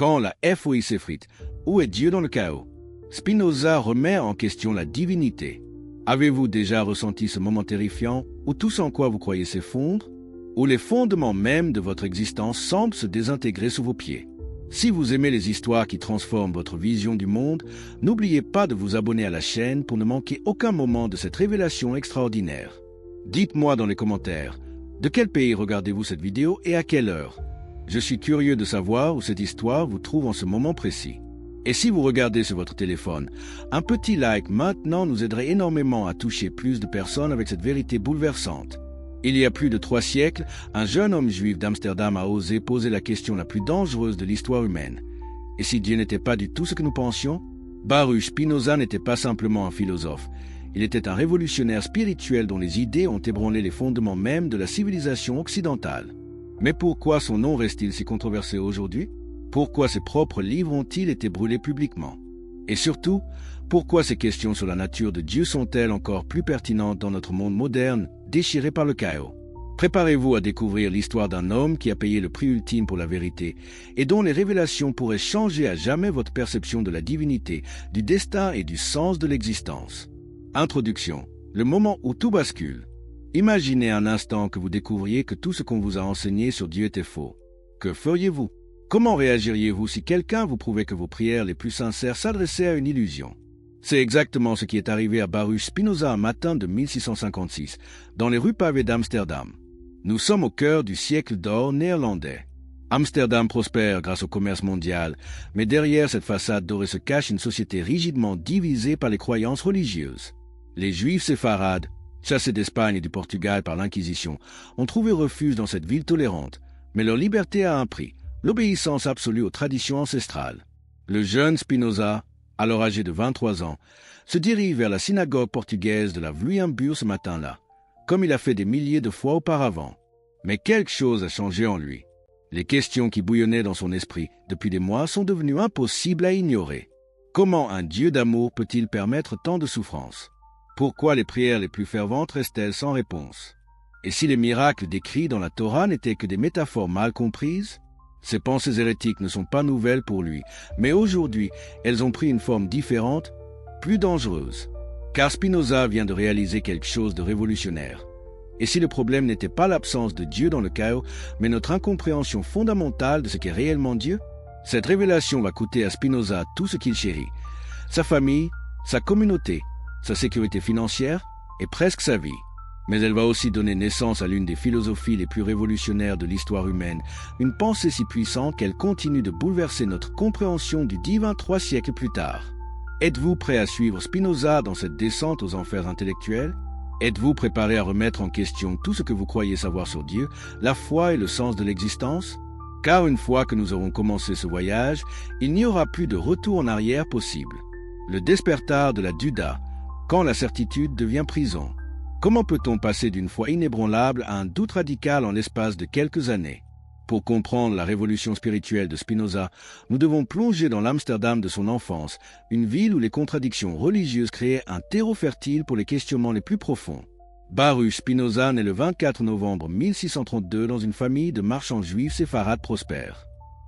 Quand la FOI s'effrite, où est Dieu dans le chaos? Spinoza remet en question la divinité. Avez-vous déjà ressenti ce moment terrifiant où tout ce en quoi vous croyez s'effondre, où les fondements mêmes de votre existence semblent se désintégrer sous vos pieds? Si vous aimez les histoires qui transforment votre vision du monde, n'oubliez pas de vous abonner à la chaîne pour ne manquer aucun moment de cette révélation extraordinaire. Dites-moi dans les commentaires, de quel pays regardez-vous cette vidéo et à quelle heure? Je suis curieux de savoir où cette histoire vous trouve en ce moment précis. Et si vous regardez sur votre téléphone, un petit like maintenant nous aiderait énormément à toucher plus de personnes avec cette vérité bouleversante. Il y a plus de 3 siècles, un jeune homme juif d'Amsterdam a osé poser la question la plus dangereuse de l'histoire humaine. Et si Dieu n'était pas du tout ce que nous pensions? Baruch Spinoza n'était pas simplement un philosophe. Il était un révolutionnaire spirituel dont les idées ont ébranlé les fondements mêmes de la civilisation occidentale. Mais pourquoi son nom reste-t-il si controversé aujourd'hui? Pourquoi ses propres livres ont-ils été brûlés publiquement? Et surtout, pourquoi ces questions sur la nature de Dieu sont-elles encore plus pertinentes dans notre monde moderne, déchiré par le chaos? Préparez-vous à découvrir l'histoire d'un homme qui a payé le prix ultime pour la vérité et dont les révélations pourraient changer à jamais votre perception de la divinité, du destin et du sens de l'existence. Introduction. Le moment où tout bascule. Imaginez un instant que vous découvriez que tout ce qu'on vous a enseigné sur Dieu était faux. Que feriez-vous? Comment réagiriez-vous si quelqu'un vous prouvait que vos prières les plus sincères s'adressaient à une illusion? C'est exactement ce qui est arrivé à Baruch Spinoza un matin de 1656, dans les rues pavées d'Amsterdam. Nous sommes au cœur du siècle d'or néerlandais. Amsterdam prospère grâce au commerce mondial, mais derrière cette façade dorée se cache une société rigidement divisée par les croyances religieuses. Les Juifs séfarades, chassés d'Espagne et du Portugal par l'Inquisition, ont trouvé refuge dans cette ville tolérante, mais leur liberté a un prix, l'obéissance absolue aux traditions ancestrales. Le jeune Spinoza, alors âgé de 23 ans, se dirige vers la synagogue portugaise de la Vluyenbuur ce matin-là, comme il a fait des milliers de fois auparavant. Mais quelque chose a changé en lui. Les questions qui bouillonnaient dans son esprit depuis des mois sont devenues impossibles à ignorer. Comment un Dieu d'amour peut-il permettre tant de souffrance? Pourquoi les prières les plus ferventes restent-elles sans réponse? Et si les miracles décrits dans la Torah n'étaient que des métaphores mal comprises? Ces pensées hérétiques ne sont pas nouvelles pour lui, mais aujourd'hui, elles ont pris une forme différente, plus dangereuse. Car Spinoza vient de réaliser quelque chose de révolutionnaire. Et si le problème n'était pas l'absence de Dieu dans le chaos, mais notre incompréhension fondamentale de ce qu'est réellement Dieu? Cette révélation va coûter à Spinoza tout ce qu'il chérit. Sa famille, sa communauté, sa sécurité financière et presque sa vie. Mais elle va aussi donner naissance à l'une des philosophies les plus révolutionnaires de l'histoire humaine, une pensée si puissante qu'elle continue de bouleverser notre compréhension du divin 3 siècles plus tard. Êtes-vous prêt à suivre Spinoza dans cette descente aux enfers intellectuels? Êtes-vous préparé à remettre en question tout ce que vous croyez savoir sur Dieu, la foi et le sens de l'existence? Car une fois que nous aurons commencé ce voyage, il n'y aura plus de retour en arrière possible. Le despertar de la Duda, quand la certitude devient prison. Comment peut-on passer d'une foi inébranlable à un doute radical en l'espace de quelques années? Pour comprendre la révolution spirituelle de Spinoza, nous devons plonger dans l'Amsterdam de son enfance, une ville où les contradictions religieuses créaient un terreau fertile pour les questionnements les plus profonds. Baruch Spinoza naît le 24 novembre 1632 dans une famille de marchands juifs séfarades prospères.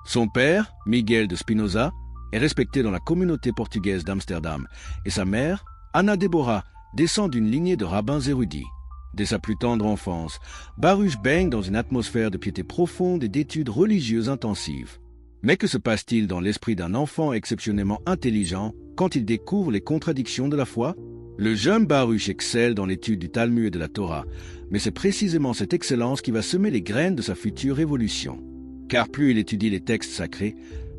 Son père, Miguel de Spinoza, est respecté dans la communauté portugaise d'Amsterdam, et sa mère, Anna Deborah, descend d'une lignée de rabbins érudits. Dès sa plus tendre enfance, Baruch baigne dans une atmosphère de piété profonde et d'études religieuses intensives. Mais que se passe-t-il dans l'esprit d'un enfant exceptionnellement intelligent quand il découvre les contradictions de la foi? Le jeune Baruch excelle dans l'étude du Talmud et de la Torah, mais c'est précisément cette excellence qui va semer les graines de sa future révolution. Car plus il étudie les textes sacrés,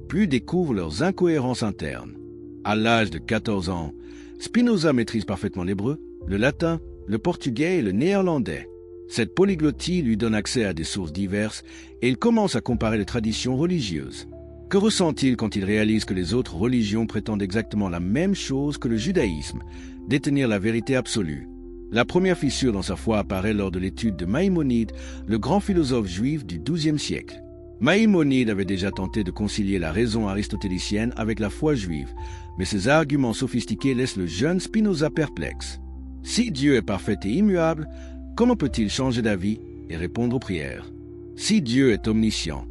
plus il découvre leurs incohérences internes. À l'âge de 14 ans, Spinoza maîtrise parfaitement l'hébreu, le latin, le portugais et le néerlandais. Cette polyglottie lui donne accès à des sources diverses et il commence à comparer les traditions religieuses. Que ressent-il quand il réalise que les autres religions prétendent exactement la même chose que le judaïsme, détenir la vérité absolue? La première fissure dans sa foi apparaît lors de l'étude de Maïmonide, le grand philosophe juif du XIIe siècle. Maïmonide avait déjà tenté de concilier la raison aristotélicienne avec la foi juive, mais ses arguments sophistiqués laissent le jeune Spinoza perplexe. Si Dieu est parfait et immuable, comment peut-il changer d'avis et répondre aux prières? Si Dieu est omniscient,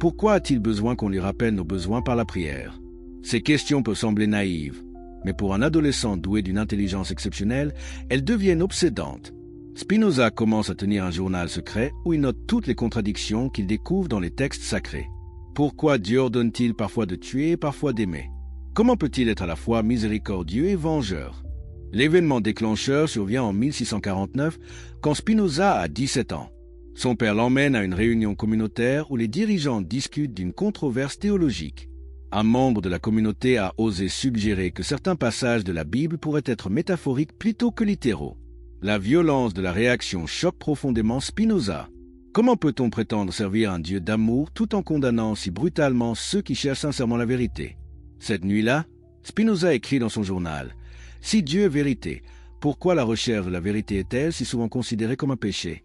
Pourquoi a-t-il besoin qu'on lui rappelle nos besoins par la prière? Ces questions peuvent sembler naïves, mais pour un adolescent doué d'une intelligence exceptionnelle, elles deviennent obsédantes. Spinoza commence à tenir un journal secret où il note toutes les contradictions qu'il découvre dans les textes sacrés. Pourquoi Dieu ordonne-t-il parfois de tuer et parfois d'aimer? Comment peut-il être à la fois miséricordieux et vengeur? L'événement déclencheur survient en 1649, quand Spinoza a 17 ans. Son père l'emmène à une réunion communautaire où les dirigeants discutent d'une controverse théologique. Un membre de la communauté a osé suggérer que certains passages de la Bible pourraient être métaphoriques plutôt que littéraux. La violence de la réaction choque profondément Spinoza. Comment peut-on prétendre servir un Dieu d'amour tout en condamnant si brutalement ceux qui cherchent sincèrement la vérité? Cette nuit-là, Spinoza écrit dans son journal « Si Dieu est vérité, pourquoi la recherche de la vérité est-elle si souvent considérée comme un péché ?»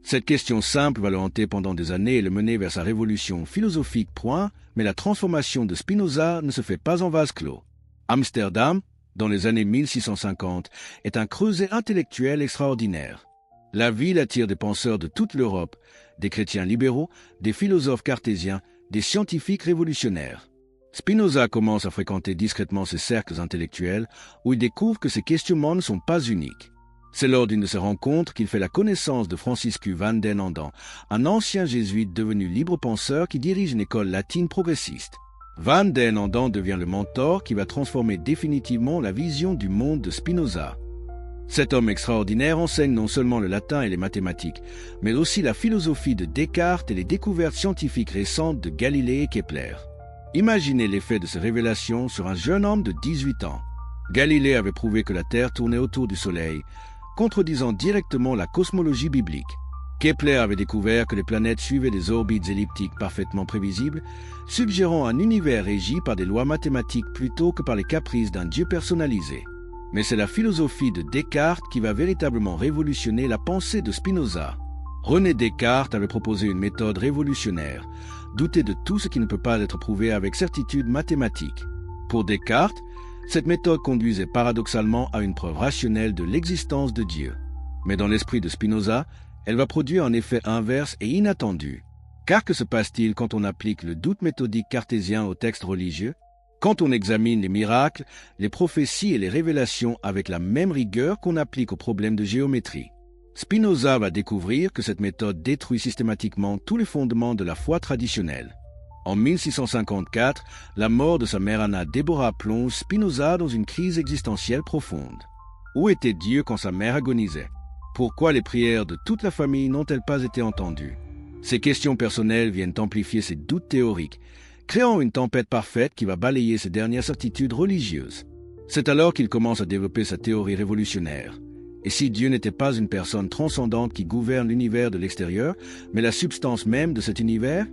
Cette question simple va le hanter pendant des années et le mener vers sa révolution philosophique. Mais la transformation de Spinoza ne se fait pas en vase clos. Amsterdam, dans les années 1650, est un creuset intellectuel extraordinaire. La ville attire des penseurs de toute l'Europe, des chrétiens libéraux, des philosophes cartésiens, des scientifiques révolutionnaires. Spinoza commence à fréquenter discrètement ces cercles intellectuels où il découvre que ses questionnements ne sont pas uniques. C'est lors d'une de ces rencontres qu'il fait la connaissance de Franciscus van den Anden, un ancien jésuite devenu libre penseur qui dirige une école latine progressiste. Van den Anden devient le mentor qui va transformer définitivement la vision du monde de Spinoza. Cet homme extraordinaire enseigne non seulement le latin et les mathématiques, mais aussi la philosophie de Descartes et les découvertes scientifiques récentes de Galilée et Kepler. Imaginez l'effet de ces révélations sur un jeune homme de 18 ans. Galilée avait prouvé que la Terre tournait autour du Soleil, contredisant directement la cosmologie biblique. Kepler avait découvert que les planètes suivaient des orbites elliptiques parfaitement prévisibles, suggérant un univers régi par des lois mathématiques plutôt que par les caprices d'un Dieu personnalisé. Mais c'est la philosophie de Descartes qui va véritablement révolutionner la pensée de Spinoza. René Descartes avait proposé une méthode révolutionnaire, douter de tout ce qui ne peut pas être prouvé avec certitude mathématique. Pour Descartes, cette méthode conduisait paradoxalement à une preuve rationnelle de l'existence de Dieu. Mais dans l'esprit de Spinoza, elle va produire un effet inverse et inattendu. Car que se passe-t-il quand on applique le doute méthodique cartésien aux textes religieux? Quand on examine les miracles, les prophéties et les révélations avec la même rigueur qu'on applique aux problèmes de géométrie. Spinoza va découvrir que cette méthode détruit systématiquement tous les fondements de la foi traditionnelle. En 1654, la mort de sa mère Anna Deborah plonge Spinoza dans une crise existentielle profonde. Où était Dieu quand sa mère agonisait? Pourquoi les prières de toute la famille n'ont-elles pas été entendues? Ces questions personnelles viennent amplifier ses doutes théoriques, créant une tempête parfaite qui va balayer ses dernières certitudes religieuses. C'est alors qu'il commence à développer sa théorie révolutionnaire. Et si Dieu n'était pas une personne transcendante qui gouverne l'univers de l'extérieur, mais la substance même de cet univers?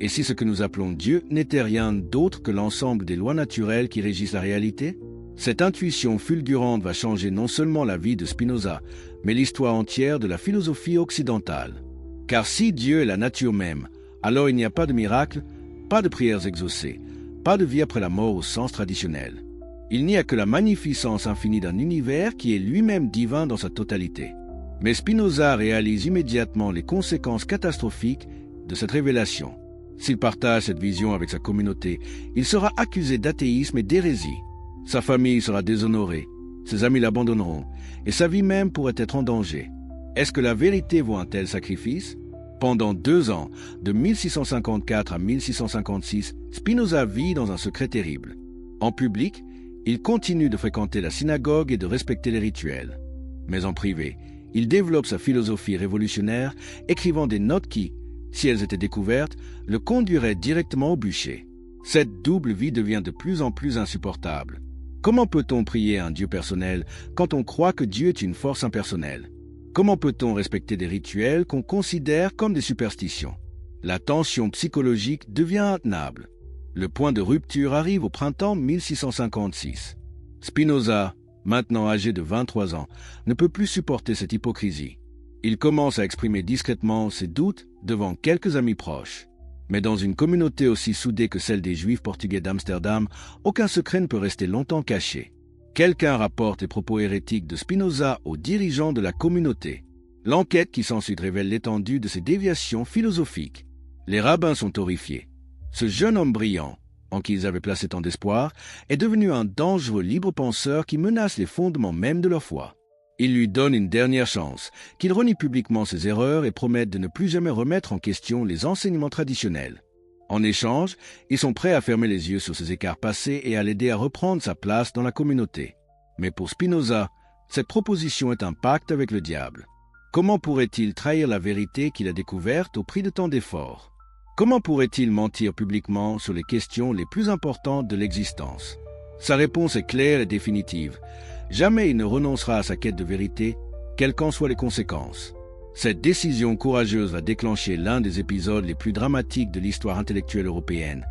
Et si ce que nous appelons Dieu n'était rien d'autre que l'ensemble des lois naturelles qui régissent la réalité? Cette intuition fulgurante va changer non seulement la vie de Spinoza, mais l'histoire entière de la philosophie occidentale. Car si Dieu est la nature même, alors il n'y a pas de miracle, pas de prières exaucées, pas de vie après la mort au sens traditionnel. Il n'y a que la magnificence infinie d'un univers qui est lui-même divin dans sa totalité. Mais Spinoza réalise immédiatement les conséquences catastrophiques de cette révélation. S'il partage cette vision avec sa communauté, il sera accusé d'athéisme et d'hérésie. Sa famille sera déshonorée, ses amis l'abandonneront, et sa vie même pourrait être en danger. Est-ce que la vérité vaut un tel sacrifice? Pendant 2 ans, de 1654 à 1656, Spinoza vit dans un secret terrible. En public, il continue de fréquenter la synagogue et de respecter les rituels. Mais en privé, il développe sa philosophie révolutionnaire, écrivant des notes qui, si elles étaient découvertes, le conduiraient directement au bûcher. Cette double vie devient de plus en plus insupportable. Comment peut-on prier un Dieu personnel quand on croit que Dieu est une force impersonnelle? Comment peut-on respecter des rituels qu'on considère comme des superstitions? La tension psychologique devient intenable. Le point de rupture arrive au printemps 1656. Spinoza, maintenant âgé de 23 ans, ne peut plus supporter cette hypocrisie. Il commence à exprimer discrètement ses doutes devant quelques amis proches. Mais dans une communauté aussi soudée que celle des Juifs portugais d'Amsterdam, aucun secret ne peut rester longtemps caché. Quelqu'un rapporte les propos hérétiques de Spinoza aux dirigeants de la communauté. L'enquête qui s'ensuit révèle l'étendue de ses déviations philosophiques. Les rabbins sont horrifiés. Ce jeune homme brillant, en qui ils avaient placé tant d'espoir, est devenu un dangereux libre-penseur qui menace les fondements même de leur foi. Ils lui donnent une dernière chance, qu'il renie publiquement ses erreurs et promettent de ne plus jamais remettre en question les enseignements traditionnels. En échange, ils sont prêts à fermer les yeux sur ses écarts passés et à l'aider à reprendre sa place dans la communauté. Mais pour Spinoza, cette proposition est un pacte avec le diable. Comment pourrait-il trahir la vérité qu'il a découverte au prix de tant d'efforts? Comment pourrait-il mentir publiquement sur les questions les plus importantes de l'existence? Sa réponse est claire et définitive. Jamais il ne renoncera à sa quête de vérité, quelles qu'en soient les conséquences. Cette décision courageuse va déclencher l'un des épisodes les plus dramatiques de l'histoire intellectuelle européenne,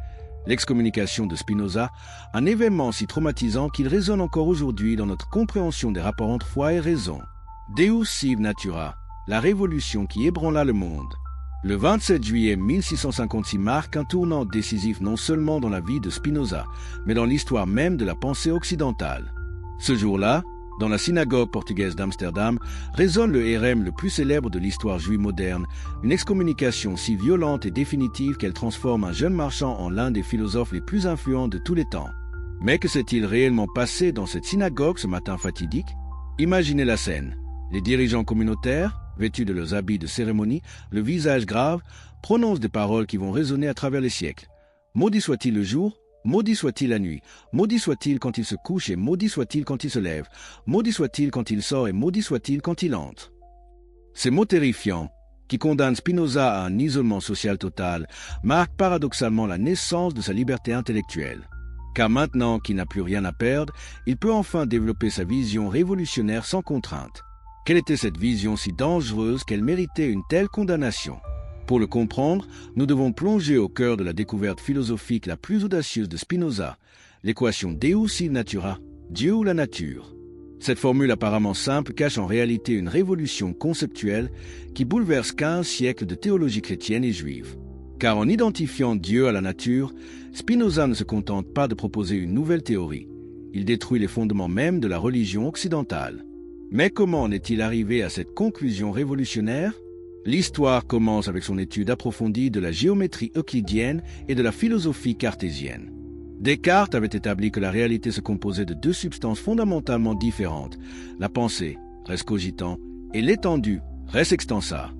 l'excommunication de Spinoza, un événement si traumatisant qu'il résonne encore aujourd'hui dans notre compréhension des rapports entre foi et raison. Deus sive natura, la révolution qui ébranla le monde. Le 27 juillet 1656 marque un tournant décisif non seulement dans la vie de Spinoza, mais dans l'histoire même de la pensée occidentale. Ce jour-là, dans la synagogue portugaise d'Amsterdam, résonne le hérem le plus célèbre de l'histoire juive moderne, une excommunication si violente et définitive qu'elle transforme un jeune marchand en l'un des philosophes les plus influents de tous les temps. Mais que s'est-il réellement passé dans cette synagogue ce matin fatidique? Imaginez la scène. Les dirigeants communautaires, vêtus de leurs habits de cérémonie, le visage grave, prononcent des paroles qui vont résonner à travers les siècles. Maudit soit-il le jour, maudit soit-il la nuit, maudit soit-il quand il se couche et maudit soit-il quand il se lève, maudit soit-il quand il sort et maudit soit-il quand il entre. Ces mots terrifiants, qui condamnent Spinoza à un isolement social total, marquent paradoxalement la naissance de sa liberté intellectuelle. Car maintenant qu'il n'a plus rien à perdre, il peut enfin développer sa vision révolutionnaire sans contrainte. Quelle était cette vision si dangereuse qu'elle méritait une telle condamnation? Pour le comprendre, nous devons plonger au cœur de la découverte philosophique la plus audacieuse de Spinoza, l'équation Deus sive natura, Dieu ou la nature. Cette formule apparemment simple cache en réalité une révolution conceptuelle qui bouleverse 15 siècles de théologie chrétienne et juive. Car en identifiant Dieu à la nature, Spinoza ne se contente pas de proposer une nouvelle théorie. Il détruit les fondements même de la religion occidentale. Mais comment en est-il arrivé à cette conclusion révolutionnaire? L'histoire commence avec son étude approfondie de la géométrie euclidienne et de la philosophie cartésienne. Descartes avait établi que la réalité se composait de deux substances fondamentalement différentes, la pensée, res cogitant, et l'étendue, res extensa.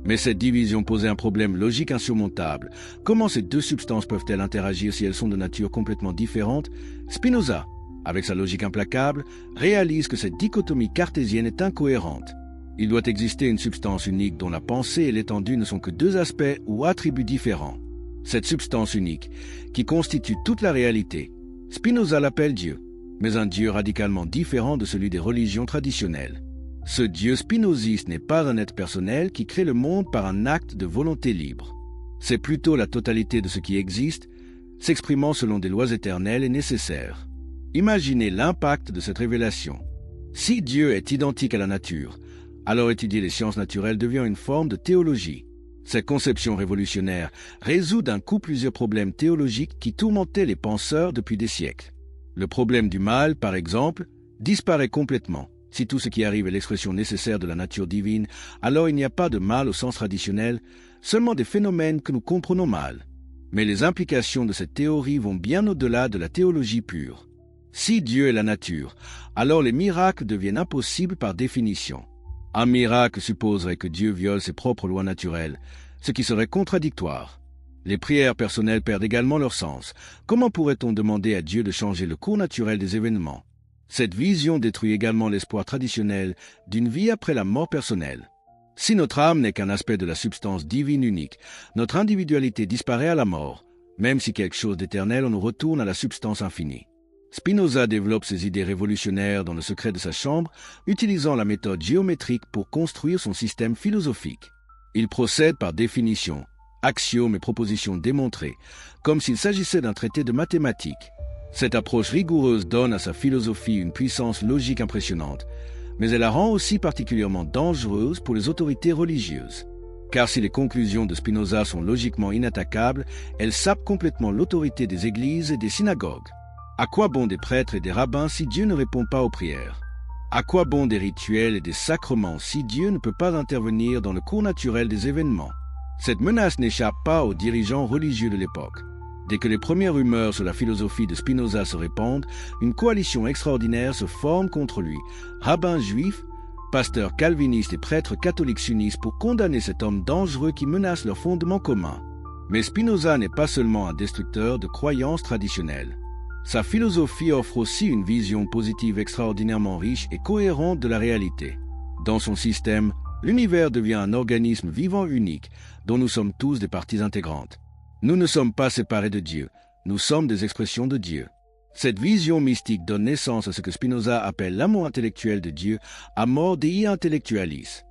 Mais cette division posait un problème logique insurmontable. Comment ces deux substances peuvent-elles interagir si elles sont de nature complètement différente? Spinoza, avec sa logique implacable, réalise que cette dichotomie cartésienne est incohérente. Il doit exister une substance unique dont la pensée et l'étendue ne sont que deux aspects ou attributs différents. Cette substance unique, qui constitue toute la réalité, Spinoza l'appelle Dieu, mais un Dieu radicalement différent de celui des religions traditionnelles. Ce Dieu spinoziste n'est pas un être personnel qui crée le monde par un acte de volonté libre. C'est plutôt la totalité de ce qui existe, s'exprimant selon des lois éternelles et nécessaires. Imaginez l'impact de cette révélation. Si Dieu est identique à la nature, alors étudier les sciences naturelles devient une forme de théologie. Cette conception révolutionnaire résout d'un coup plusieurs problèmes théologiques qui tourmentaient les penseurs depuis des siècles. Le problème du mal, par exemple, disparaît complètement. Si tout ce qui arrive est l'expression nécessaire de la nature divine, alors il n'y a pas de mal au sens traditionnel, seulement des phénomènes que nous comprenons mal. Mais les implications de cette théorie vont bien au-delà de la théologie pure. Si Dieu est la nature, alors les miracles deviennent impossibles par définition. Un miracle supposerait que Dieu viole ses propres lois naturelles, ce qui serait contradictoire. Les prières personnelles perdent également leur sens. Comment pourrait-on demander à Dieu de changer le cours naturel des événements? Cette vision détruit également l'espoir traditionnel d'une vie après la mort personnelle. Si notre âme n'est qu'un aspect de la substance divine unique, notre individualité disparaît à la mort, même si quelque chose d'éternel, on nous retourne à la substance infinie. Spinoza développe ses idées révolutionnaires dans le secret de sa chambre, utilisant la méthode géométrique pour construire son système philosophique. Il procède par définition, axiomes et propositions démontrées, comme s'il s'agissait d'un traité de mathématiques. Cette approche rigoureuse donne à sa philosophie une puissance logique impressionnante, mais elle la rend aussi particulièrement dangereuse pour les autorités religieuses. Car si les conclusions de Spinoza sont logiquement inattaquables, elles sapent complètement l'autorité des églises et des synagogues. À quoi bon des prêtres et des rabbins si Dieu ne répond pas aux prières? À quoi bon des rituels et des sacrements si Dieu ne peut pas intervenir dans le cours naturel des événements? Cette menace n'échappe pas aux dirigeants religieux de l'époque. Dès que les premières rumeurs sur la philosophie de Spinoza se répandent, une coalition extraordinaire se forme contre lui. Rabbins juifs, pasteurs calvinistes et prêtres catholiques s'unissent pour condamner cet homme dangereux qui menace leurs fondements communs. Mais Spinoza n'est pas seulement un destructeur de croyances traditionnelles. Sa philosophie offre aussi une vision positive extraordinairement riche et cohérente de la réalité. Dans son système, l'univers devient un organisme vivant unique dont nous sommes tous des parties intégrantes. Nous ne sommes pas séparés de Dieu, nous sommes des expressions de Dieu. Cette vision mystique donne naissance à ce que Spinoza appelle l'amour intellectuel de Dieu, amor Dei intellectualis.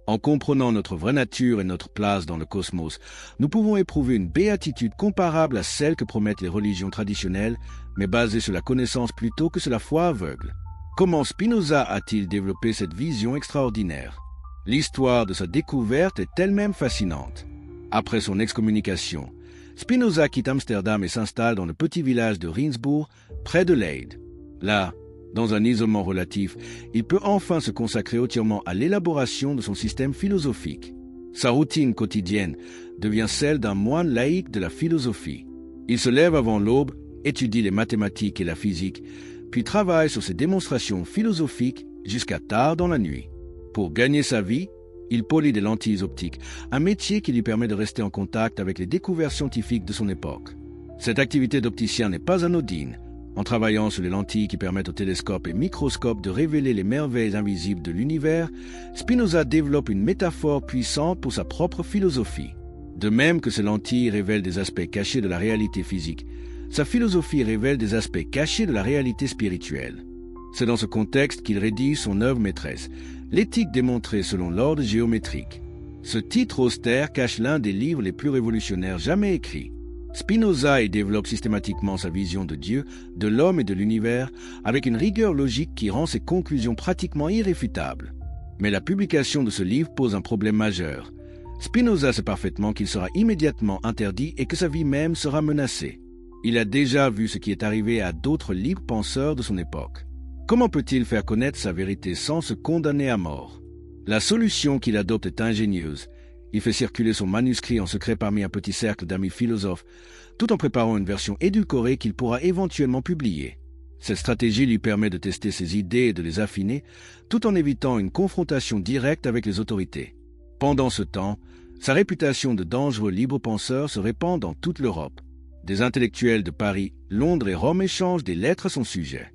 En comprenant notre vraie nature et notre place dans le cosmos, nous pouvons éprouver une béatitude comparable à celle que promettent les religions traditionnelles, mais basée sur la connaissance plutôt que sur la foi aveugle. Comment Spinoza a-t-il développé cette vision extraordinaire? L'histoire de sa découverte est elle-même fascinante. Après son excommunication, Spinoza quitte Amsterdam et s'installe dans le petit village de Riensburg, près de Leyde. Là, dans un isolement relatif, il peut enfin se consacrer entièrement à l'élaboration de son système philosophique. Sa routine quotidienne devient celle d'un moine laïque de la philosophie. Il se lève avant l'aube, étudie les mathématiques et la physique, puis travaille sur ses démonstrations philosophiques jusqu'à tard dans la nuit. Pour gagner sa vie, il polit des lentilles optiques, un métier qui lui permet de rester en contact avec les découvertes scientifiques de son époque. Cette activité d'opticien n'est pas anodine. En travaillant sur les lentilles qui permettent aux télescopes et microscopes de révéler les merveilles invisibles de l'univers, Spinoza développe une métaphore puissante pour sa propre philosophie. De même que ces lentilles révèlent des aspects cachés de la réalité physique, sa philosophie révèle des aspects cachés de la réalité spirituelle. C'est dans ce contexte qu'il rédige son œuvre maîtresse, L'éthique démontrée selon l'ordre géométrique. Ce titre austère cache l'un des livres les plus révolutionnaires jamais écrits. Spinoza y développe systématiquement sa vision de Dieu, de l'homme et de l'univers, avec une rigueur logique qui rend ses conclusions pratiquement irréfutables. Mais la publication de ce livre pose un problème majeur. Spinoza sait parfaitement qu'il sera immédiatement interdit et que sa vie même sera menacée. Il a déjà vu ce qui est arrivé à d'autres libres penseurs de son époque. Comment peut-il faire connaître sa vérité sans se condamner à mort? La solution qu'il adopte est ingénieuse. Il fait circuler son manuscrit en secret parmi un petit cercle d'amis philosophes, tout en préparant une version édulcorée qu'il pourra éventuellement publier. Cette stratégie lui permet de tester ses idées et de les affiner, tout en évitant une confrontation directe avec les autorités. Pendant ce temps, sa réputation de dangereux libre-penseur se répand dans toute l'Europe. Des intellectuels de Paris, Londres et Rome échangent des lettres à son sujet.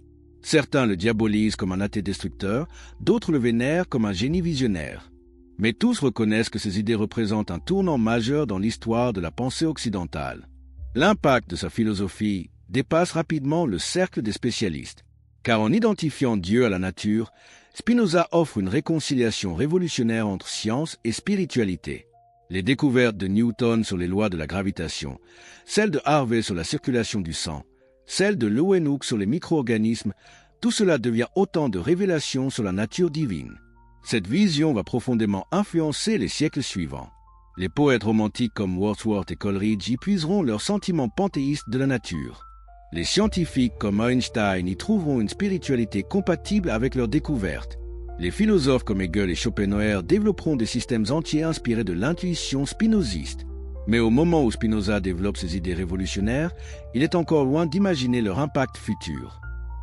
Certains le diabolisent comme un athée destructeur, d'autres le vénèrent comme un génie visionnaire. Mais tous reconnaissent que ses idées représentent un tournant majeur dans l'histoire de la pensée occidentale. L'impact de sa philosophie dépasse rapidement le cercle des spécialistes, car en identifiant Dieu à la nature, Spinoza offre une réconciliation révolutionnaire entre science et spiritualité. Les découvertes de Newton sur les lois de la gravitation, celles de Harvey sur la circulation du sang, celles de Leeuwenhoek sur les micro-organismes, tout cela devient autant de révélations sur la nature divine. Cette vision va profondément influencer les siècles suivants. Les poètes romantiques comme Wordsworth et Coleridge y puiseront leurs sentiments panthéistes de la nature. Les scientifiques comme Einstein y trouveront une spiritualité compatible avec leurs découvertes. Les philosophes comme Hegel et Schopenhauer développeront des systèmes entiers inspirés de l'intuition spinoziste. Mais au moment où Spinoza développe ses idées révolutionnaires, il est encore loin d'imaginer leur impact futur.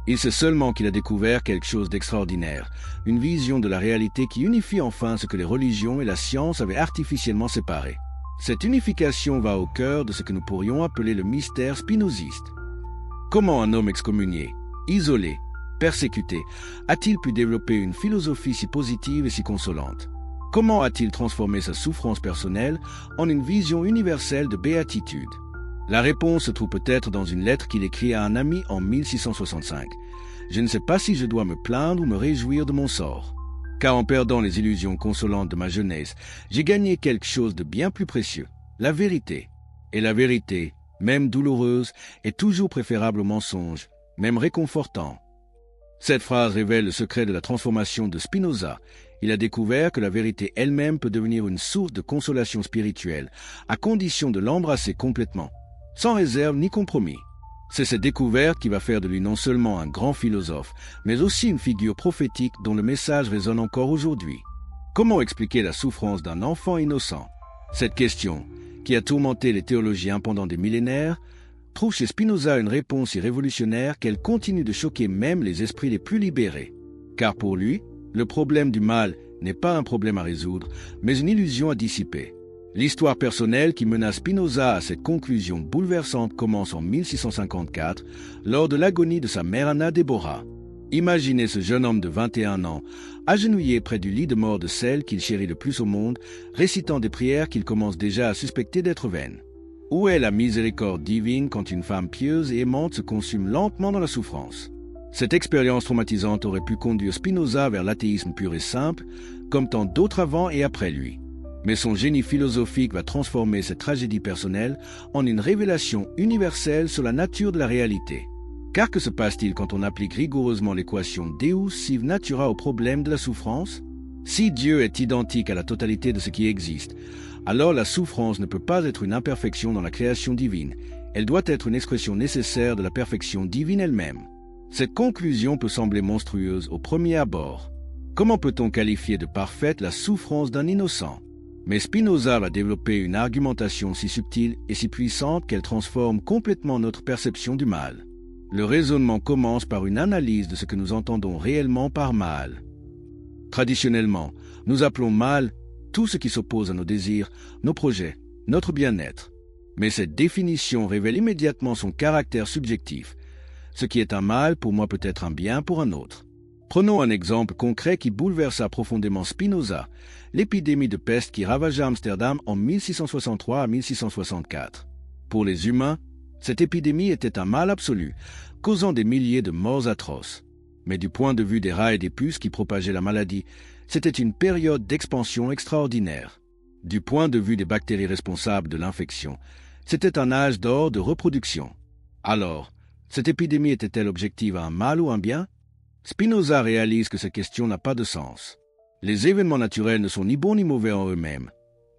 Il sait seulement qu'il a découvert quelque chose d'extraordinaire, une vision de la réalité qui unifie enfin ce que les religions et la science avaient artificiellement séparé. Cette unification va au cœur de ce que nous pourrions appeler le mystère spinoziste. Comment un homme excommunié, isolé, persécuté, a-t-il pu développer une philosophie si positive et si consolante? Comment a-t-il transformé sa souffrance personnelle en une vision universelle de béatitude? La réponse se trouve peut-être dans une lettre qu'il écrit à un ami en 1665. « Je ne sais pas si je dois me plaindre ou me réjouir de mon sort. Car en perdant les illusions consolantes de ma jeunesse, j'ai gagné quelque chose de bien plus précieux, la vérité. Et la vérité, même douloureuse, est toujours préférable au mensonge, même réconfortant. » Cette phrase révèle le secret de la transformation de Spinoza. Il a découvert que la vérité elle-même peut devenir une source de consolation spirituelle, à condition de l'embrasser complètement, sans réserve ni compromis. C'est cette découverte qui va faire de lui non seulement un grand philosophe, mais aussi une figure prophétique dont le message résonne encore aujourd'hui. Comment expliquer la souffrance d'un enfant innocent? Cette question, qui a tourmenté les théologiens pendant des millénaires, trouve chez Spinoza une réponse si révolutionnaire qu'elle continue de choquer même les esprits les plus libérés. Car pour lui, le problème du mal n'est pas un problème à résoudre, mais une illusion à dissiper. L'histoire personnelle qui mena Spinoza à cette conclusion bouleversante commence en 1654, lors de l'agonie de sa mère Anna Déborah. Imaginez ce jeune homme de 21 ans, agenouillé près du lit de mort de celle qu'il chérit le plus au monde, récitant des prières qu'il commence déjà à suspecter d'être vaines. Où est la miséricorde divine quand une femme pieuse et aimante se consume lentement dans la souffrance? Cette expérience traumatisante aurait pu conduire Spinoza vers l'athéisme pur et simple, comme tant d'autres avant et après lui. Mais son génie philosophique va transformer cette tragédie personnelle en une révélation universelle sur la nature de la réalité. Car que se passe-t-il quand on applique rigoureusement l'équation Deus sive natura au problème de la souffrance? Si Dieu est identique à la totalité de ce qui existe, alors la souffrance ne peut pas être une imperfection dans la création divine. Elle doit être une expression nécessaire de la perfection divine elle-même. Cette conclusion peut sembler monstrueuse au premier abord. Comment peut-on qualifier de parfaite la souffrance d'un innocent? Mais Spinoza va développer une argumentation si subtile et si puissante qu'elle transforme complètement notre perception du mal. Le raisonnement commence par une analyse de ce que nous entendons réellement par mal. Traditionnellement, nous appelons mal tout ce qui s'oppose à nos désirs, nos projets, notre bien-être. Mais cette définition révèle immédiatement son caractère subjectif. Ce qui est un mal pour moi peut être un bien pour un autre. Prenons un exemple concret qui bouleversa profondément Spinoza, l'épidémie de peste qui ravagea Amsterdam en 1663 à 1664. Pour les humains, cette épidémie était un mal absolu, causant des milliers de morts atroces. Mais du point de vue des rats et des puces qui propageaient la maladie, c'était une période d'expansion extraordinaire. Du point de vue des bactéries responsables de l'infection, c'était un âge d'or de reproduction. Alors, cette épidémie était-elle objective à un mal ou un bien? Spinoza réalise que cette question n'a pas de sens. Les événements naturels ne sont ni bons ni mauvais en eux-mêmes.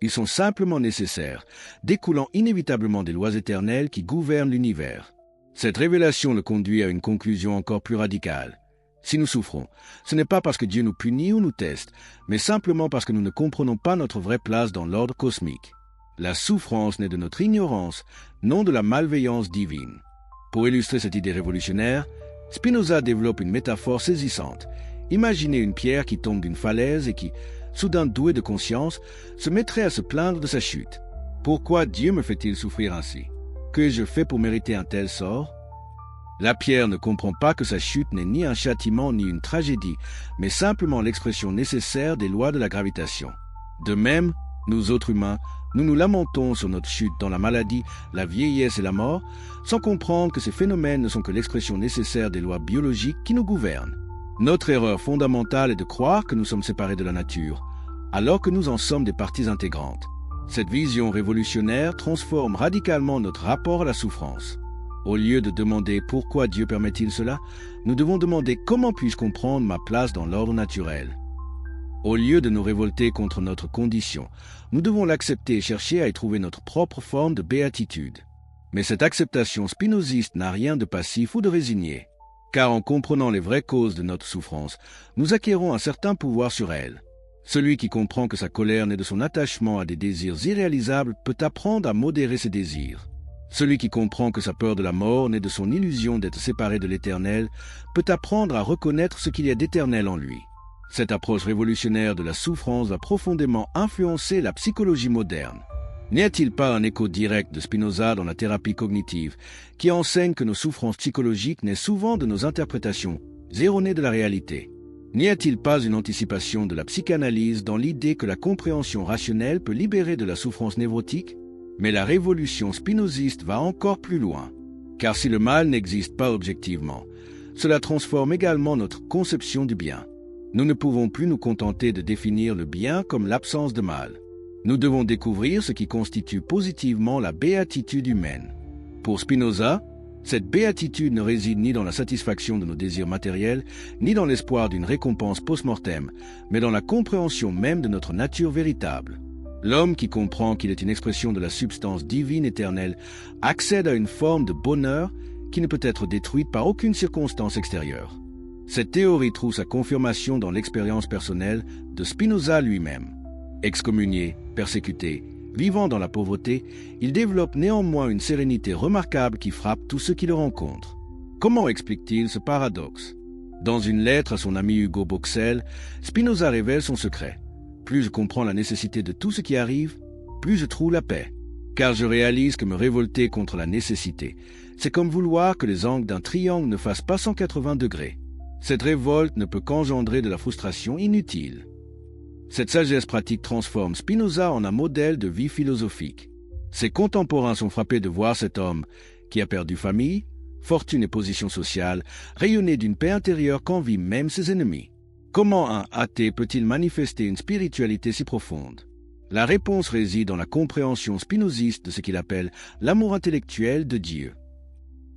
Ils sont simplement nécessaires, découlant inévitablement des lois éternelles qui gouvernent l'univers. Cette révélation le conduit à une conclusion encore plus radicale. Si nous souffrons, ce n'est pas parce que Dieu nous punit ou nous teste, mais simplement parce que nous ne comprenons pas notre vraie place dans l'ordre cosmique. La souffrance naît de notre ignorance, non de la malveillance divine. Pour illustrer cette idée révolutionnaire, Spinoza développe une métaphore saisissante. Imaginez une pierre qui tombe d'une falaise et qui, soudain douée de conscience, se mettrait à se plaindre de sa chute. Pourquoi Dieu me fait-il souffrir ainsi? Qu'ai-je fait pour mériter un tel sort? La pierre ne comprend pas que sa chute n'est ni un châtiment ni une tragédie, mais simplement l'expression nécessaire des lois de la gravitation. De même, nous autres humains, nous nous lamentons sur notre chute dans la maladie, la vieillesse et la mort, sans comprendre que ces phénomènes ne sont que l'expression nécessaire des lois biologiques qui nous gouvernent. Notre erreur fondamentale est de croire que nous sommes séparés de la nature, alors que nous en sommes des parties intégrantes. Cette vision révolutionnaire transforme radicalement notre rapport à la souffrance. Au lieu de demander pourquoi Dieu permet-il cela, nous devons demander comment puis-je comprendre ma place dans l'ordre naturel. Au lieu de nous révolter contre notre condition, nous devons l'accepter et chercher à y trouver notre propre forme de béatitude. Mais cette acceptation spinoziste n'a rien de passif ou de résigné, car en comprenant les vraies causes de notre souffrance, nous acquérons un certain pouvoir sur elle. Celui qui comprend que sa colère naît de son attachement à des désirs irréalisables peut apprendre à modérer ses désirs. Celui qui comprend que sa peur de la mort naît de son illusion d'être séparé de l'Éternel peut apprendre à reconnaître ce qu'il y a d'éternel en lui. Cette approche révolutionnaire de la souffrance va profondément influencer la psychologie moderne. N'y a-t-il pas un écho direct de Spinoza dans la thérapie cognitive, qui enseigne que nos souffrances psychologiques naissent souvent de nos interprétations erronées de la réalité? N'y a-t-il pas une anticipation de la psychanalyse dans l'idée que la compréhension rationnelle peut libérer de la souffrance névrotique? Mais la révolution spinoziste va encore plus loin, car si le mal n'existe pas objectivement, cela transforme également notre conception du bien. Nous ne pouvons plus nous contenter de définir le bien comme l'absence de mal. Nous devons découvrir ce qui constitue positivement la béatitude humaine. Pour Spinoza, cette béatitude ne réside ni dans la satisfaction de nos désirs matériels, ni dans l'espoir d'une récompense post-mortem, mais dans la compréhension même de notre nature véritable. L'homme qui comprend qu'il est une expression de la substance divine éternelle accède à une forme de bonheur qui ne peut être détruite par aucune circonstance extérieure. Cette théorie trouve sa confirmation dans l'expérience personnelle de Spinoza lui-même. Excommunié, persécuté, Vivant dans la pauvreté, il développe néanmoins une sérénité remarquable qui frappe tous ceux qui le rencontrent. Comment explique-t-il ce paradoxe? Dans une lettre à son ami Hugo Boxell, Spinoza révèle son secret. Plus je comprends la nécessité de tout ce qui arrive, plus je trouve la paix. Car je réalise que me révolter contre la nécessité, c'est comme vouloir que les angles d'un triangle ne fassent pas 180 degrés. Cette révolte ne peut qu'engendrer de la frustration inutile. Cette sagesse pratique transforme Spinoza en un modèle de vie philosophique. Ses contemporains sont frappés de voir cet homme, qui a perdu famille, fortune et position sociale, rayonner d'une paix intérieure qu'envient même ses ennemis. Comment un athée peut-il manifester une spiritualité si profonde? La réponse réside dans la compréhension spinoziste de ce qu'il appelle l'amour intellectuel de Dieu.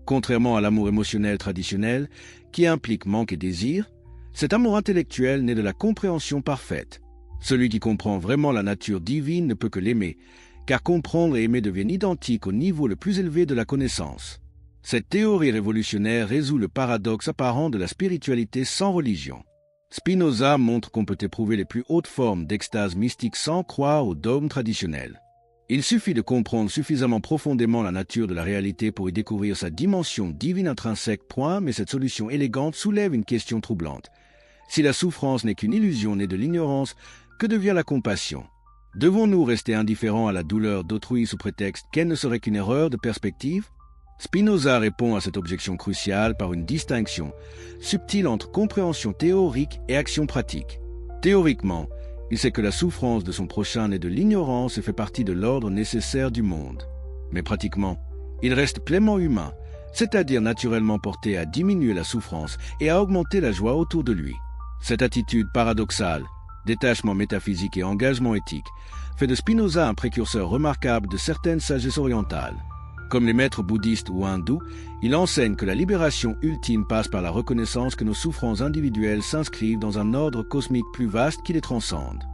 Contrairement à l'amour émotionnel traditionnel, qui implique manque et désir, cet amour intellectuel naît de la compréhension parfaite. Celui qui comprend vraiment la nature divine ne peut que l'aimer, car comprendre et aimer deviennent identiques au niveau le plus élevé de la connaissance. Cette théorie révolutionnaire résout le paradoxe apparent de la spiritualité sans religion. Spinoza montre qu'on peut éprouver les plus hautes formes d'extase mystique sans croire aux dogmes traditionnels. Il suffit de comprendre suffisamment profondément la nature de la réalité pour y découvrir sa dimension divine intrinsèque. Mais cette solution élégante soulève une question troublante. Si la souffrance n'est qu'une illusion née de l'ignorance, que devient la compassion? Devons-nous rester indifférents à la douleur d'autrui sous prétexte qu'elle ne serait qu'une erreur de perspective? Spinoza répond à cette objection cruciale par une distinction subtile entre compréhension théorique et action pratique. Théoriquement, il sait que la souffrance de son prochain naît de l'ignorance et fait partie de l'ordre nécessaire du monde. Mais pratiquement, il reste pleinement humain, c'est-à-dire naturellement porté à diminuer la souffrance et à augmenter la joie autour de lui. Cette attitude paradoxale, détachement métaphysique et engagement éthique, fait de Spinoza un précurseur remarquable de certaines sagesses orientales. Comme les maîtres bouddhistes ou hindous, il enseigne que la libération ultime passe par la reconnaissance que nos souffrances individuelles s'inscrivent dans un ordre cosmique plus vaste qui les transcende.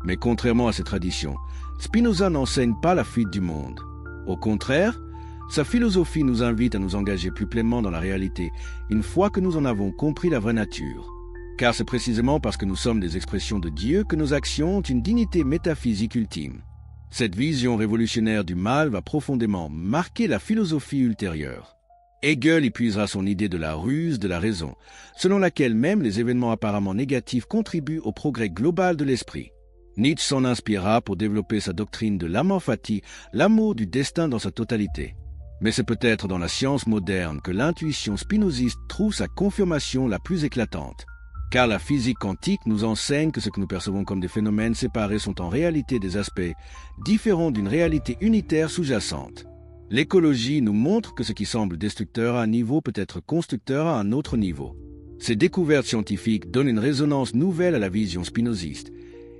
Mais contrairement à ces traditions, Spinoza n'enseigne pas la fuite du monde. Au contraire, sa philosophie nous invite à nous engager plus pleinement dans la réalité, une fois que nous en avons compris la vraie nature. Car c'est précisément parce que nous sommes des expressions de Dieu que nos actions ont une dignité métaphysique ultime. Cette vision révolutionnaire du mal va profondément marquer la philosophie ultérieure. Hegel y puisera son idée de la ruse de la raison, selon laquelle même les événements apparemment négatifs contribuent au progrès global de l'esprit. Nietzsche s'en inspirera pour développer sa doctrine de l'amor fati, l'amour du destin dans sa totalité. Mais c'est peut-être dans la science moderne que l'intuition spinoziste trouve sa confirmation la plus éclatante. Car la physique quantique nous enseigne que ce que nous percevons comme des phénomènes séparés sont en réalité des aspects différents d'une réalité unitaire sous-jacente. L'écologie nous montre que ce qui semble destructeur à un niveau peut être constructeur à un autre niveau. Ces découvertes scientifiques donnent une résonance nouvelle à la vision spinoziste.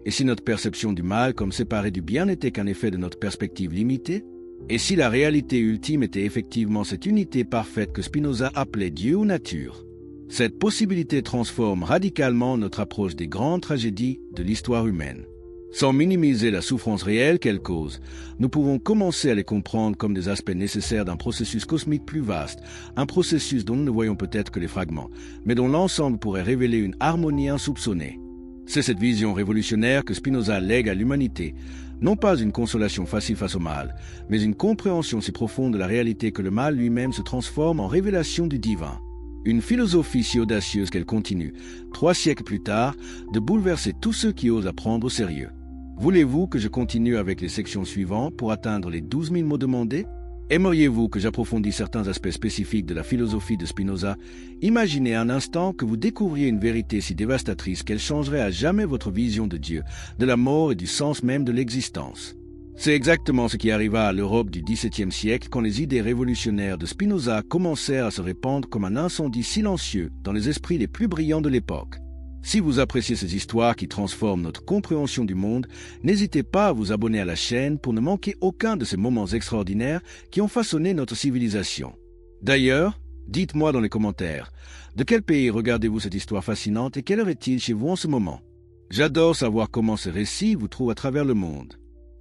Et si notre perception du mal comme séparé du bien n'était qu'un effet de notre perspective limitée? Et si la réalité ultime était effectivement cette unité parfaite que Spinoza appelait Dieu ou nature? Cette possibilité transforme radicalement notre approche des grandes tragédies de l'histoire humaine. Sans minimiser la souffrance réelle qu'elles causent, nous pouvons commencer à les comprendre comme des aspects nécessaires d'un processus cosmique plus vaste, un processus dont nous ne voyons peut-être que les fragments, mais dont l'ensemble pourrait révéler une harmonie insoupçonnée. C'est cette vision révolutionnaire que Spinoza lègue à l'humanité, non pas une consolation facile face au mal, mais une compréhension si profonde de la réalité que le mal lui-même se transforme en révélation du divin. Une philosophie si audacieuse qu'elle continue, 3 siècles plus tard, de bouleverser tous ceux qui osent la prendre au sérieux. Voulez-vous que je continue avec les sections suivantes pour atteindre les 12 000 mots demandés? Aimeriez-vous que j'approfondisse certains aspects spécifiques de la philosophie de Spinoza? Imaginez un instant que vous découvriez une vérité si dévastatrice qu'elle changerait à jamais votre vision de Dieu, de la mort et du sens même de l'existence. C'est exactement ce qui arriva à l'Europe du XVIIe siècle quand les idées révolutionnaires de Spinoza commencèrent à se répandre comme un incendie silencieux dans les esprits les plus brillants de l'époque. Si vous appréciez ces histoires qui transforment notre compréhension du monde, n'hésitez pas à vous abonner à la chaîne pour ne manquer aucun de ces moments extraordinaires qui ont façonné notre civilisation. D'ailleurs, dites-moi dans les commentaires, de quel pays regardez-vous cette histoire fascinante et quelle heure est-il chez vous en ce moment? J'adore savoir comment ces récits vous trouvent à travers le monde.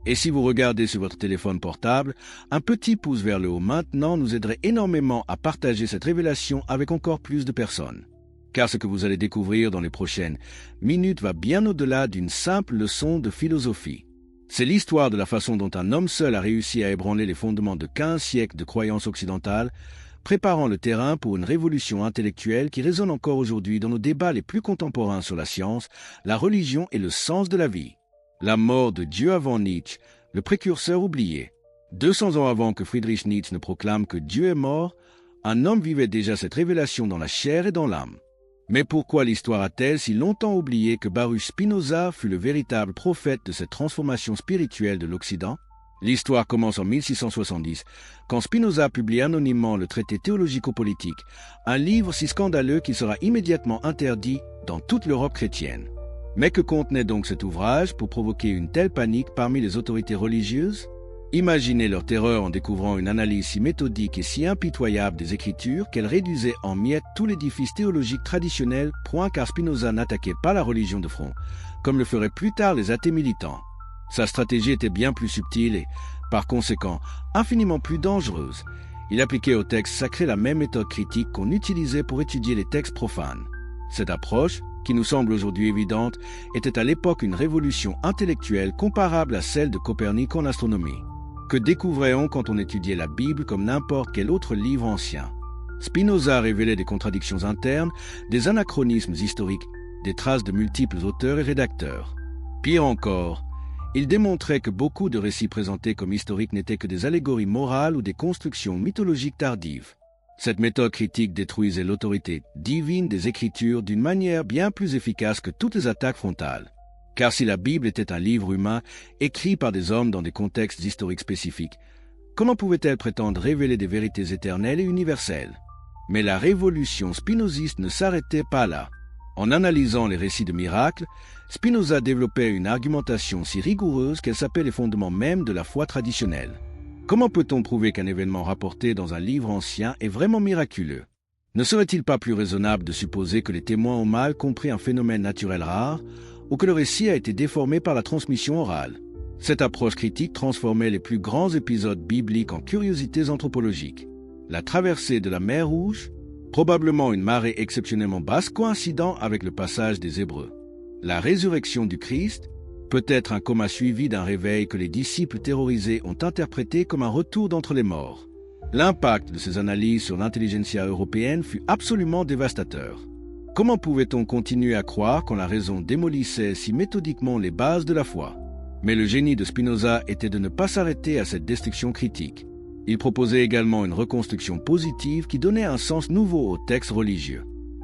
Et si vous regardez sur votre téléphone portable, un petit pouce vers le haut maintenant nous aiderait énormément à partager cette révélation avec encore plus de personnes. Car ce que vous allez découvrir dans les prochaines minutes va bien au-delà d'une simple leçon de philosophie. C'est l'histoire de la façon dont un homme seul a réussi à ébranler les fondements de 15 siècles de croyances occidentales, préparant le terrain pour une révolution intellectuelle qui résonne encore aujourd'hui dans nos débats les plus contemporains sur la science, la religion et le sens de la vie. La mort de Dieu avant Nietzsche, le précurseur oublié. 200 ans avant que Friedrich Nietzsche ne proclame que Dieu est mort, un homme vivait déjà cette révélation dans la chair et dans l'âme. Mais pourquoi l'histoire a-t-elle si longtemps oublié que Baruch Spinoza fut le véritable prophète de cette transformation spirituelle de l'Occident? L'histoire commence en 1670, quand Spinoza publie anonymement le traité théologico-politique, un livre si scandaleux qu'il sera immédiatement interdit dans toute l'Europe chrétienne. Mais que contenait donc cet ouvrage pour provoquer une telle panique parmi les autorités religieuses? Imaginez leur terreur en découvrant une analyse si méthodique et si impitoyable des Écritures qu'elle réduisait en miettes tout l'édifice théologique traditionnel, point car Spinoza n'attaquait pas la religion de front, comme le feraient plus tard les athées militants. Sa stratégie était bien plus subtile et, par conséquent, infiniment plus dangereuse. Il appliquait aux textes sacrés la même méthode critique qu'on utilisait pour étudier les textes profanes. Cette approche, qui nous semble aujourd'hui évidente, était à l'époque une révolution intellectuelle comparable à celle de Copernic en astronomie. Que découvrait-on quand on étudiait la Bible comme n'importe quel autre livre ancien? Spinoza révélait des contradictions internes, des anachronismes historiques, des traces de multiples auteurs et rédacteurs. Pire encore, il démontrait que beaucoup de récits présentés comme historiques n'étaient que des allégories morales ou des constructions mythologiques tardives. Cette méthode critique détruisait l'autorité divine des Écritures d'une manière bien plus efficace que toutes les attaques frontales. Car si la Bible était un livre humain, écrit par des hommes dans des contextes historiques spécifiques, comment pouvait-elle prétendre révéler des vérités éternelles et universelles? Mais la révolution spinoziste ne s'arrêtait pas là. En analysant les récits de miracles, Spinoza développait une argumentation si rigoureuse qu'elle sapait les fondements mêmes de la foi traditionnelle. Comment peut-on prouver qu'un événement rapporté dans un livre ancien est vraiment miraculeux? Ne serait-il pas plus raisonnable de supposer que les témoins ont mal compris un phénomène naturel rare, ou que le récit a été déformé par la transmission orale? Cette approche critique transformait les plus grands épisodes bibliques en curiosités anthropologiques. La traversée de la mer Rouge, probablement une marée exceptionnellement basse coïncidant avec le passage des Hébreux. La résurrection du Christ, peut-être un coma suivi d'un réveil que les disciples terrorisés ont interprété comme un retour d'entre les morts. L'impact de ces analyses sur l'intelligentsia européenne fut absolument dévastateur. Comment pouvait-on continuer à croire quand la raison démolissait si méthodiquement les bases de la foi? Mais le génie de Spinoza était de ne pas s'arrêter à cette destruction critique. Il proposait également une reconstruction positive qui donnait un sens nouveau aux textes religieux.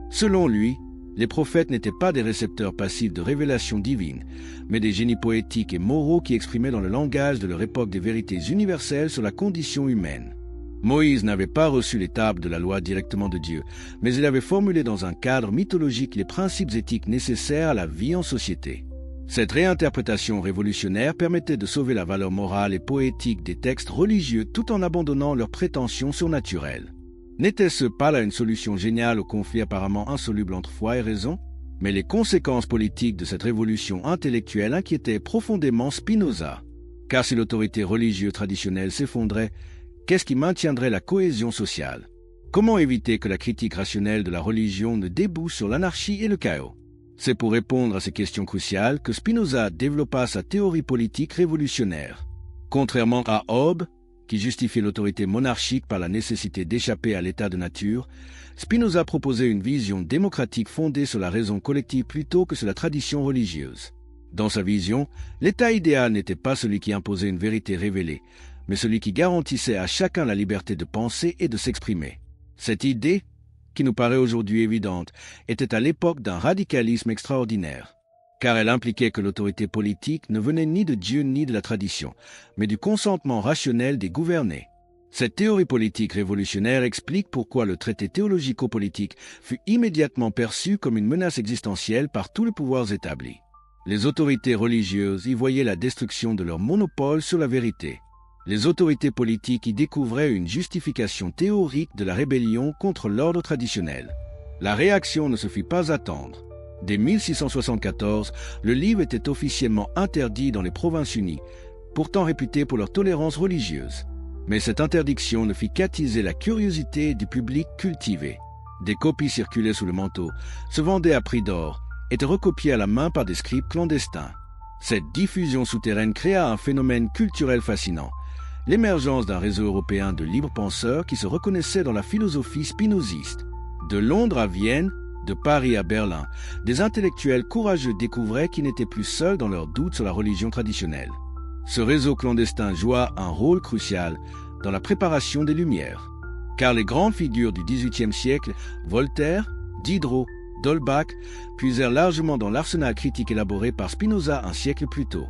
Selon lui, les prophètes n'étaient pas des récepteurs passifs de révélations divines, mais des génies poétiques et moraux qui exprimaient dans le langage de leur époque des vérités universelles sur la condition humaine. Moïse n'avait pas reçu les tables de la loi directement de Dieu, mais il avait formulé dans un cadre mythologique les principes éthiques nécessaires à la vie en société. Cette réinterprétation révolutionnaire permettait de sauver la valeur morale et poétique des textes religieux tout en abandonnant leurs prétentions surnaturelles. N'était-ce pas là une solution géniale au conflit apparemment insoluble entre foi et raison? Mais les conséquences politiques de cette révolution intellectuelle inquiétaient profondément Spinoza. Car si l'autorité religieuse traditionnelle s'effondrait, qu'est-ce qui maintiendrait la cohésion sociale? Comment éviter que la critique rationnelle de la religion ne débouche sur l'anarchie et le chaos? C'est pour répondre à ces questions cruciales que Spinoza développa sa théorie politique révolutionnaire. Contrairement à Hobbes, qui justifiait l'autorité monarchique par la nécessité d'échapper à l'état de nature, Spinoza proposait une vision démocratique fondée sur la raison collective plutôt que sur la tradition religieuse. Dans sa vision, l'état idéal n'était pas celui qui imposait une vérité révélée, mais celui qui garantissait à chacun la liberté de penser et de s'exprimer. Cette idée, qui nous paraît aujourd'hui évidente, était à l'époque d'un radicalisme extraordinaire, car elle impliquait que l'autorité politique ne venait ni de Dieu ni de la tradition, mais du consentement rationnel des gouvernés. Cette théorie politique révolutionnaire explique pourquoi le traité théologico-politique fut immédiatement perçu comme une menace existentielle par tous les pouvoirs établis. Les autorités religieuses y voyaient la destruction de leur monopole sur la vérité. Les autorités politiques y découvraient une justification théorique de la rébellion contre l'ordre traditionnel. La réaction ne se fit pas attendre. Dès 1674, le livre était officiellement interdit dans les Provinces-Unies, pourtant réputées pour leur tolérance religieuse. Mais cette interdiction ne fit qu'attiser la curiosité du public cultivé. Des copies circulaient sous le manteau, se vendaient à prix d'or, étaient recopiées à la main par des scribes clandestins. Cette diffusion souterraine créa un phénomène culturel fascinant, l'émergence d'un réseau européen de libres penseurs qui se reconnaissaient dans la philosophie spinoziste. De Londres à Vienne, de Paris à Berlin, des intellectuels courageux découvraient qu'ils n'étaient plus seuls dans leurs doutes sur la religion traditionnelle. Ce réseau clandestin joua un rôle crucial dans la préparation des Lumières, car les grandes figures du XVIIIe siècle, Voltaire, Diderot, d'Holbach, puisèrent largement dans l'arsenal critique élaboré par Spinoza un siècle plus tôt.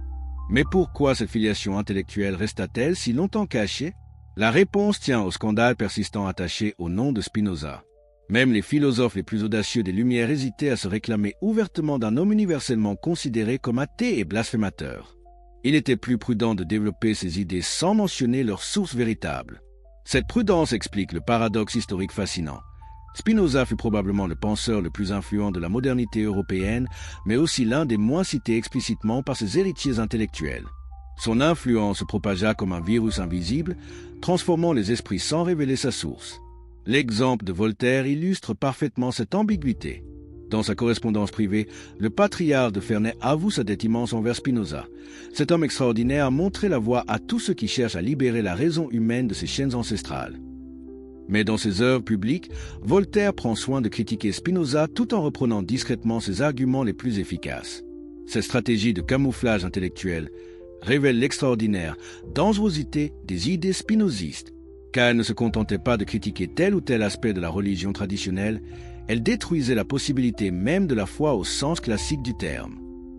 Mais pourquoi cette filiation intellectuelle resta-t-elle si longtemps cachée? La réponse tient au scandale persistant attaché au nom de Spinoza. Même les philosophes les plus audacieux des Lumières hésitaient à se réclamer ouvertement d'un homme universellement considéré comme athée et blasphémateur. Il était plus prudent de développer ses idées sans mentionner leur source véritable. Cette prudence explique le paradoxe historique fascinant. Spinoza fut probablement le penseur le plus influent de la modernité européenne, mais aussi l'un des moins cités explicitement par ses héritiers intellectuels. Son influence se propagea comme un virus invisible, transformant les esprits sans révéler sa source. L'exemple de Voltaire illustre parfaitement cette ambiguïté. Dans sa correspondance privée, le patriarche de Ferney avoue sa dette immense envers Spinoza. Cet homme extraordinaire a montré la voie à tous ceux qui cherchent à libérer la raison humaine de ses chaînes ancestrales. Mais dans ses œuvres publiques, Voltaire prend soin de critiquer Spinoza tout en reprenant discrètement ses arguments les plus efficaces. Cette stratégie de camouflage intellectuel révèle l'extraordinaire dangerosité des idées spinozistes, car elle ne se contentait pas de critiquer tel ou tel aspect de la religion traditionnelle, elle détruisait la possibilité même de la foi au sens classique du terme.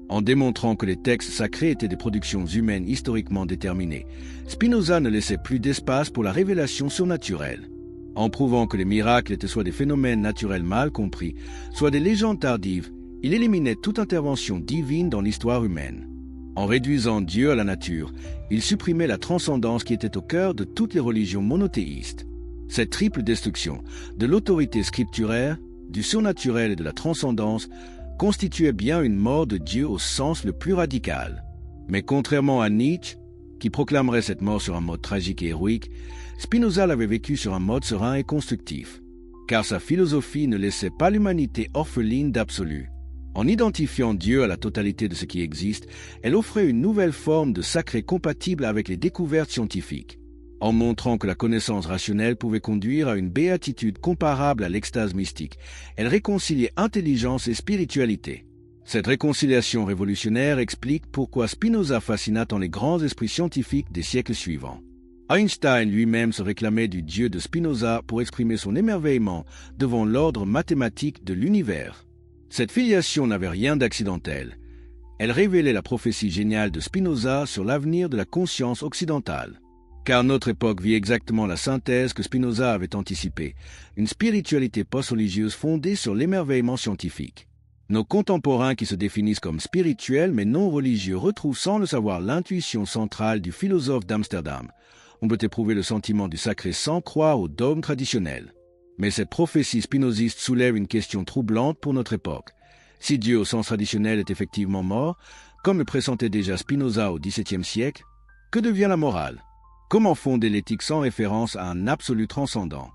En démontrant que les textes sacrés étaient des productions humaines historiquement déterminées, Spinoza ne laissait plus d'espace pour la révélation surnaturelle. En prouvant que les miracles étaient soit des phénomènes naturels mal compris, soit des légendes tardives, il éliminait toute intervention divine dans l'histoire humaine. En réduisant Dieu à la nature, il supprimait la transcendance qui était au cœur de toutes les religions monothéistes. Cette triple destruction, de l'autorité scripturaire, du surnaturel et de la transcendance, constituait bien une mort de Dieu au sens le plus radical. Mais contrairement à Nietzsche, qui proclamerait cette mort sur un mode tragique et héroïque, Spinoza l'avait vécu sur un mode serein et constructif, car sa philosophie ne laissait pas l'humanité orpheline d'absolu. En identifiant Dieu à la totalité de ce qui existe, elle offrait une nouvelle forme de sacré compatible avec les découvertes scientifiques. En montrant que la connaissance rationnelle pouvait conduire à une béatitude comparable à l'extase mystique, elle réconciliait intelligence et spiritualité. Cette réconciliation révolutionnaire explique pourquoi Spinoza fascina tant les grands esprits scientifiques des siècles suivants. Einstein lui-même se réclamait du Dieu de Spinoza pour exprimer son émerveillement devant l'ordre mathématique de l'univers. Cette filiation n'avait rien d'accidentel. Elle révélait la prophétie géniale de Spinoza sur l'avenir de la conscience occidentale. Car notre époque vit exactement la synthèse que Spinoza avait anticipée, une spiritualité post-religieuse fondée sur l'émerveillement scientifique. Nos contemporains qui se définissent comme spirituels mais non religieux retrouvent sans le savoir l'intuition centrale du philosophe d'Amsterdam. On peut éprouver le sentiment du sacré sans croire au dogme traditionnel. Mais cette prophétie spinoziste soulève une question troublante pour notre époque. Si Dieu au sens traditionnel est effectivement mort, comme le pressentait déjà Spinoza au XVIIe siècle, que devient la morale? Comment fonder l'éthique sans référence à un absolu transcendant?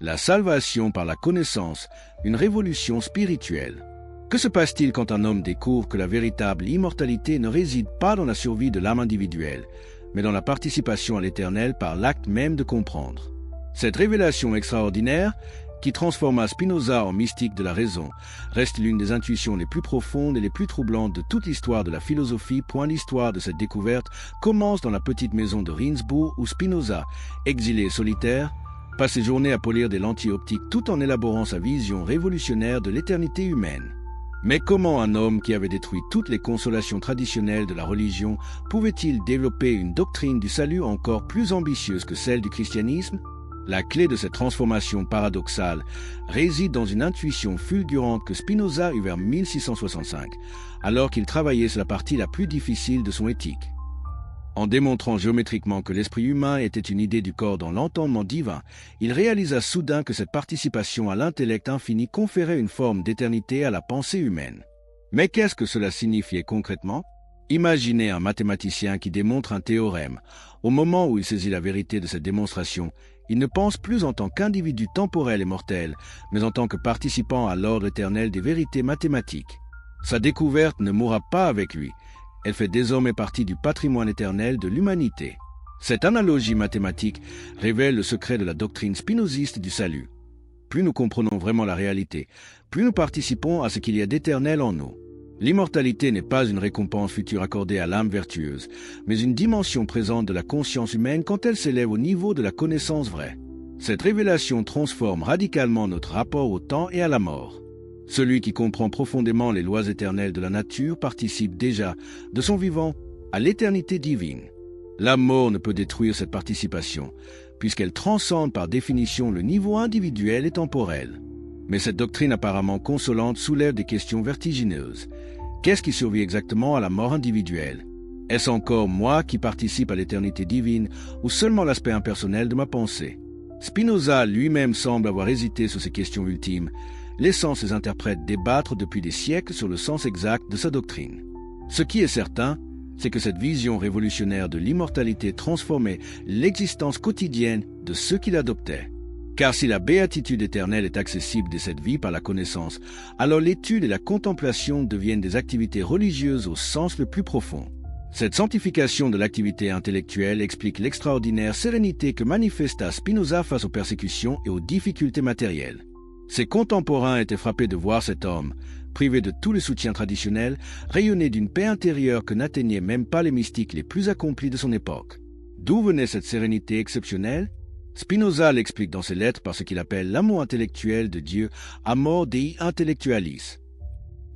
La salvation par la connaissance, une révolution spirituelle. Que se passe-t-il quand un homme découvre que la véritable immortalité ne réside pas dans la survie de l'âme individuelle, mais dans la participation à l'éternel par l'acte même de comprendre? Cette révélation extraordinaire, qui transforma Spinoza en mystique de la raison, reste l'une des intuitions les plus profondes et les plus troublantes de toute l'histoire de la philosophie. L'histoire de cette découverte commence dans la petite maison de Rindsbourg où Spinoza, exilé et solitaire, passe ses journées à polir des lentilles optiques tout en élaborant sa vision révolutionnaire de l'éternité humaine. Mais comment un homme qui avait détruit toutes les consolations traditionnelles de la religion pouvait-il développer une doctrine du salut encore plus ambitieuse que celle du christianisme? La clé de cette transformation paradoxale réside dans une intuition fulgurante que Spinoza eut vers 1665, alors qu'il travaillait sur la partie la plus difficile de son éthique. En démontrant géométriquement que l'esprit humain était une idée du corps dans l'entendement divin, il réalisa soudain que cette participation à l'intellect infini conférait une forme d'éternité à la pensée humaine. Mais qu'est-ce que cela signifiait concrètement? Imaginez un mathématicien qui démontre un théorème. Au moment où il saisit la vérité de cette démonstration, il ne pense plus en tant qu'individu temporel et mortel, mais en tant que participant à l'ordre éternel des vérités mathématiques. Sa découverte ne mourra pas avec lui. Elle fait désormais partie du patrimoine éternel de l'humanité. Cette analogie mathématique révèle le secret de la doctrine spinoziste du salut. Plus nous comprenons vraiment la réalité, plus nous participons à ce qu'il y a d'éternel en nous. L'immortalité n'est pas une récompense future accordée à l'âme vertueuse, mais une dimension présente de la conscience humaine quand elle s'élève au niveau de la connaissance vraie. Cette révélation transforme radicalement notre rapport au temps et à la mort. Celui qui comprend profondément les lois éternelles de la nature participe déjà, de son vivant, à l'éternité divine. La mort ne peut détruire cette participation, puisqu'elle transcende par définition le niveau individuel et temporel. Mais cette doctrine apparemment consolante soulève des questions vertigineuses. Qu'est-ce qui survit exactement à la mort individuelle? Est-ce encore moi qui participe à l'éternité divine ou seulement l'aspect impersonnel de ma pensée? Spinoza lui-même semble avoir hésité sur ces questions ultimes, laissant ses interprètes débattre depuis des siècles sur le sens exact de sa doctrine. Ce qui est certain, c'est que cette vision révolutionnaire de l'immortalité transformait l'existence quotidienne de ceux qui l'adoptaient. Car si la béatitude éternelle est accessible dès cette vie par la connaissance, alors l'étude et la contemplation deviennent des activités religieuses au sens le plus profond. Cette sanctification de l'activité intellectuelle explique l'extraordinaire sérénité que manifesta Spinoza face aux persécutions et aux difficultés matérielles. Ses contemporains étaient frappés de voir cet homme, privé de tous les soutiens traditionnels, rayonner d'une paix intérieure que n'atteignaient même pas les mystiques les plus accomplis de son époque. D'où venait cette sérénité exceptionnelle? Spinoza l'explique dans ses lettres par ce qu'il appelle l'amour intellectuel de Dieu, amor Dei intellectualis.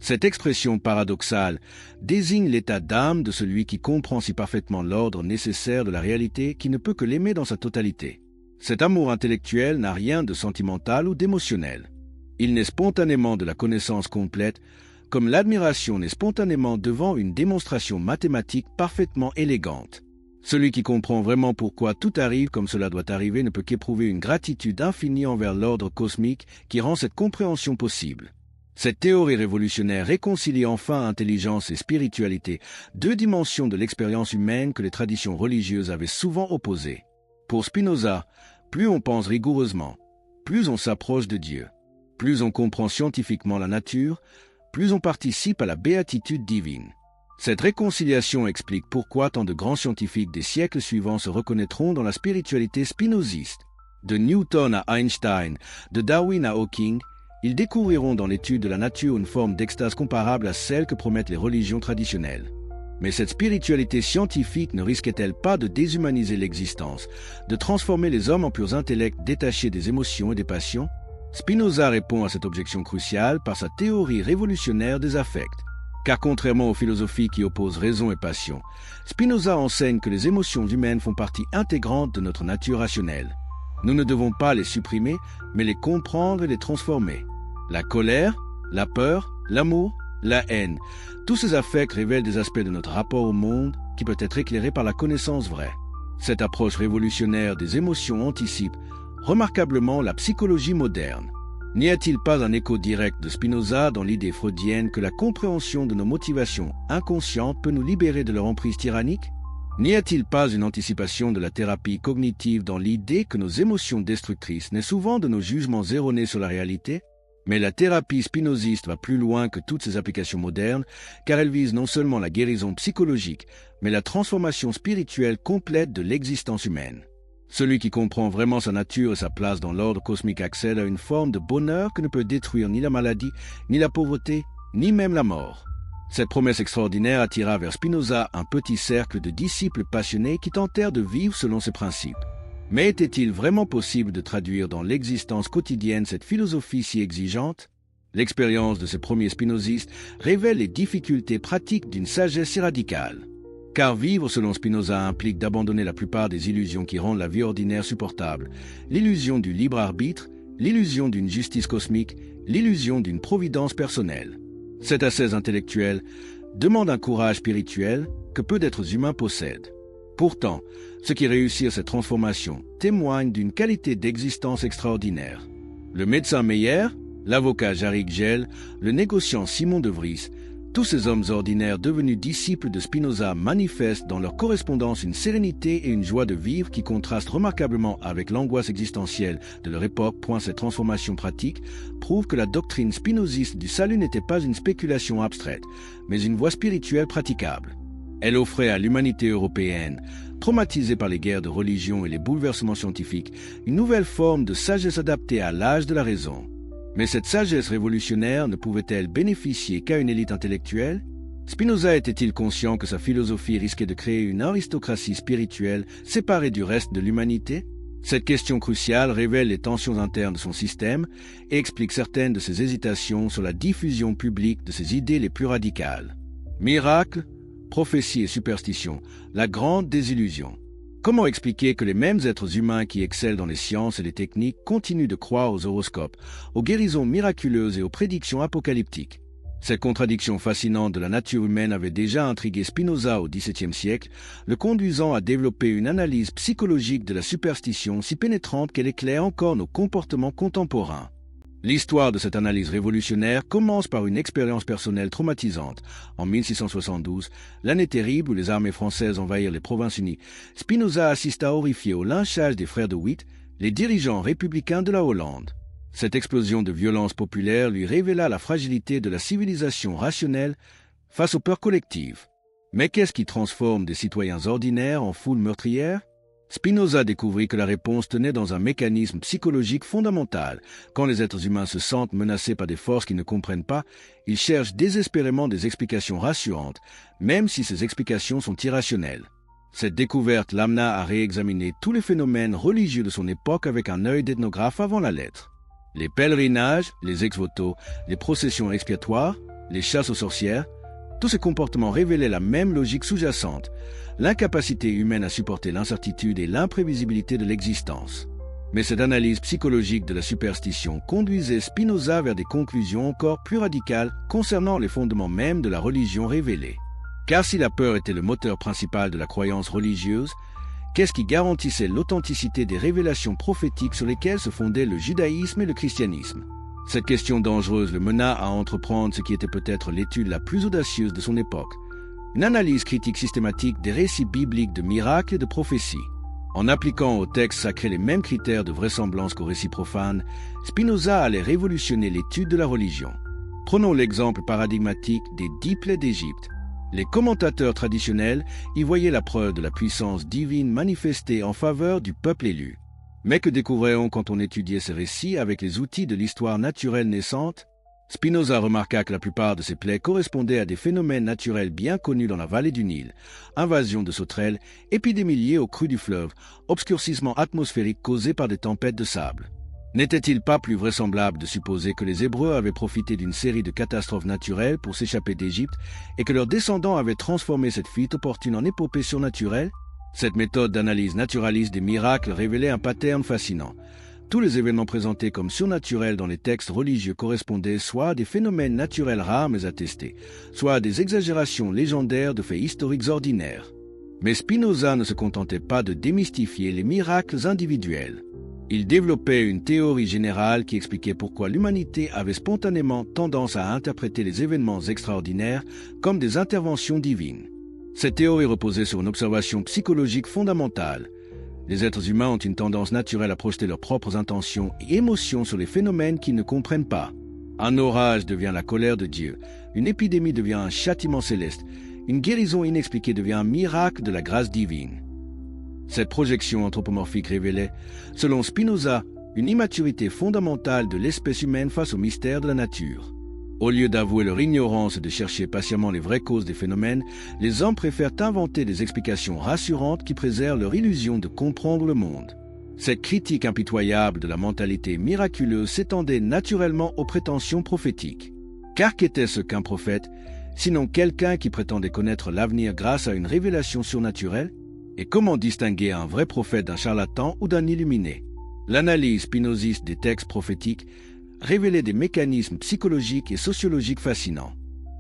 Cette expression paradoxale désigne l'état d'âme de celui qui comprend si parfaitement l'ordre nécessaire de la réalité qu'il ne peut que l'aimer dans sa totalité. Cet amour intellectuel n'a rien de sentimental ou d'émotionnel. Il naît spontanément de la connaissance complète, comme l'admiration naît spontanément devant une démonstration mathématique parfaitement élégante. Celui qui comprend vraiment pourquoi tout arrive comme cela doit arriver ne peut qu'éprouver une gratitude infinie envers l'ordre cosmique qui rend cette compréhension possible. Cette théorie révolutionnaire réconcilie enfin intelligence et spiritualité, deux dimensions de l'expérience humaine que les traditions religieuses avaient souvent opposées. Pour Spinoza, plus on pense rigoureusement, plus on s'approche de Dieu. Plus on comprend scientifiquement la nature, plus on participe à la béatitude divine. Cette réconciliation explique pourquoi tant de grands scientifiques des siècles suivants se reconnaîtront dans la spiritualité spinoziste. De Newton à Einstein, de Darwin à Hawking, ils découvriront dans l'étude de la nature une forme d'extase comparable à celle que promettent les religions traditionnelles. Mais cette spiritualité scientifique ne risquait-elle pas de déshumaniser l'existence, de transformer les hommes en purs intellects détachés des émotions et des passions? Spinoza répond à cette objection cruciale par sa théorie révolutionnaire des affects. Car contrairement aux philosophies qui opposent raison et passion, Spinoza enseigne que les émotions humaines font partie intégrante de notre nature rationnelle. Nous ne devons pas les supprimer, mais les comprendre et les transformer. La colère, la peur, l'amour, la haine, tous ces affects révèlent des aspects de notre rapport au monde qui peut être éclairé par la connaissance vraie. Cette approche révolutionnaire des émotions anticipe remarquablement la psychologie moderne. N'y a-t-il pas un écho direct de Spinoza dans l'idée freudienne que la compréhension de nos motivations inconscientes peut nous libérer de leur emprise tyrannique? N'y a-t-il pas une anticipation de la thérapie cognitive dans l'idée que nos émotions destructrices naissent souvent de nos jugements erronés sur la réalité? Mais la thérapie spinoziste va plus loin que toutes ces applications modernes, car elle vise non seulement la guérison psychologique, mais la transformation spirituelle complète de l'existence humaine. Celui qui comprend vraiment sa nature et sa place dans l'ordre cosmique accède à une forme de bonheur que ne peut détruire ni la maladie, ni la pauvreté, ni même la mort. Cette promesse extraordinaire attira vers Spinoza un petit cercle de disciples passionnés qui tentèrent de vivre selon ses principes. Mais était-il vraiment possible de traduire dans l'existence quotidienne cette philosophie si exigeante? L'expérience de ces premiers spinozistes révèle les difficultés pratiques d'une sagesse si radicale. Car vivre selon Spinoza implique d'abandonner la plupart des illusions qui rendent la vie ordinaire supportable. L'illusion du libre arbitre, l'illusion d'une justice cosmique, l'illusion d'une providence personnelle. Cette ascèse intellectuelle demande un courage spirituel que peu d'êtres humains possèdent. Pourtant, ceux qui réussirent cette transformation témoignent d'une qualité d'existence extraordinaire. Le médecin Meyer, l'avocat Jarrick Gell, le négociant Simon de Vries, tous ces hommes ordinaires devenus disciples de Spinoza manifestent dans leur correspondance une sérénité et une joie de vivre qui contrastent remarquablement avec l'angoisse existentielle de leur époque. Cette transformation pratique prouve que la doctrine spinoziste du salut n'était pas une spéculation abstraite, mais une voie spirituelle praticable. Elle offrait à l'humanité européenne, traumatisée par les guerres de religion et les bouleversements scientifiques, une nouvelle forme de sagesse adaptée à l'âge de la raison. Mais cette sagesse révolutionnaire ne pouvait-elle bénéficier qu'à une élite intellectuelle? Spinoza était-il conscient que sa philosophie risquait de créer une aristocratie spirituelle séparée du reste de l'humanité? Cette question cruciale révèle les tensions internes de son système et explique certaines de ses hésitations sur la diffusion publique de ses idées les plus radicales. Miracle, prophétie et superstition, la grande désillusion. Comment expliquer que les mêmes êtres humains qui excellent dans les sciences et les techniques continuent de croire aux horoscopes, aux guérisons miraculeuses et aux prédictions apocalyptiques? Cette contradiction fascinante de la nature humaine avait déjà intrigué Spinoza au XVIIe siècle, le conduisant à développer une analyse psychologique de la superstition si pénétrante qu'elle éclaire encore nos comportements contemporains. L'histoire de cette analyse révolutionnaire commence par une expérience personnelle traumatisante. En 1672, l'année terrible où les armées françaises envahirent les Provinces-Unies, Spinoza assista horrifié au lynchage des frères de Witt, les dirigeants républicains de la Hollande. Cette explosion de violence populaire lui révéla la fragilité de la civilisation rationnelle face aux peurs collectives. Mais qu'est-ce qui transforme des citoyens ordinaires en foule meurtrière? Spinoza découvrit que la réponse tenait dans un mécanisme psychologique fondamental. Quand les êtres humains se sentent menacés par des forces qu'ils ne comprennent pas, ils cherchent désespérément des explications rassurantes, même si ces explications sont irrationnelles. Cette découverte l'amena à réexaminer tous les phénomènes religieux de son époque avec un œil d'ethnographe avant la lettre. Les pèlerinages, les ex-voto, les processions expiatoires, les chasses aux sorcières, tous ces comportements révélaient la même logique sous-jacente, l'incapacité humaine à supporter l'incertitude et l'imprévisibilité de l'existence. Mais cette analyse psychologique de la superstition conduisait Spinoza vers des conclusions encore plus radicales concernant les fondements mêmes de la religion révélée. Car si la peur était le moteur principal de la croyance religieuse, qu'est-ce qui garantissait l'authenticité des révélations prophétiques sur lesquelles se fondaient le judaïsme et le christianisme? Cette question dangereuse le mena à entreprendre ce qui était peut-être l'étude la plus audacieuse de son époque, une analyse critique systématique des récits bibliques de miracles et de prophéties. En appliquant aux textes sacrés les mêmes critères de vraisemblance qu'aux récits profanes, Spinoza allait révolutionner l'étude de la religion. Prenons l'exemple paradigmatique des 10 plaies d'Égypte. Les commentateurs traditionnels y voyaient la preuve de la puissance divine manifestée en faveur du peuple élu. Mais que découvrait-on quand on étudiait ces récits avec les outils de l'histoire naturelle naissante? Spinoza remarqua que la plupart de ces plaies correspondaient à des phénomènes naturels bien connus dans la vallée du Nil: invasion de sauterelles, épidémies liées au cru du fleuve, obscurcissement atmosphérique causé par des tempêtes de sable. N'était-il pas plus vraisemblable de supposer que les Hébreux avaient profité d'une série de catastrophes naturelles pour s'échapper d'Égypte et que leurs descendants avaient transformé cette fuite opportune en épopée surnaturelle? Cette méthode d'analyse naturaliste des miracles révélait un pattern fascinant. Tous les événements présentés comme surnaturels dans les textes religieux correspondaient soit à des phénomènes naturels rares mais attestés, soit à des exagérations légendaires de faits historiques ordinaires. Mais Spinoza ne se contentait pas de démystifier les miracles individuels. Il développait une théorie générale qui expliquait pourquoi l'humanité avait spontanément tendance à interpréter les événements extraordinaires comme des interventions divines. Cette théorie reposait sur une observation psychologique fondamentale. Les êtres humains ont une tendance naturelle à projeter leurs propres intentions et émotions sur les phénomènes qu'ils ne comprennent pas. Un orage devient la colère de Dieu, une épidémie devient un châtiment céleste, une guérison inexpliquée devient un miracle de la grâce divine. Cette projection anthropomorphique révélait, selon Spinoza, une immaturité fondamentale de l'espèce humaine face au mystère de la nature. Au lieu d'avouer leur ignorance et de chercher patiemment les vraies causes des phénomènes, les hommes préfèrent inventer des explications rassurantes qui préservent leur illusion de comprendre le monde. Cette critique impitoyable de la mentalité miraculeuse s'étendait naturellement aux prétentions prophétiques. Car qu'était-ce qu'un prophète, sinon quelqu'un qui prétendait connaître l'avenir grâce à une révélation surnaturelle? Et comment distinguer un vrai prophète d'un charlatan ou d'un illuminé? L'analyse spinoziste des textes prophétiques révélait des mécanismes psychologiques et sociologiques fascinants.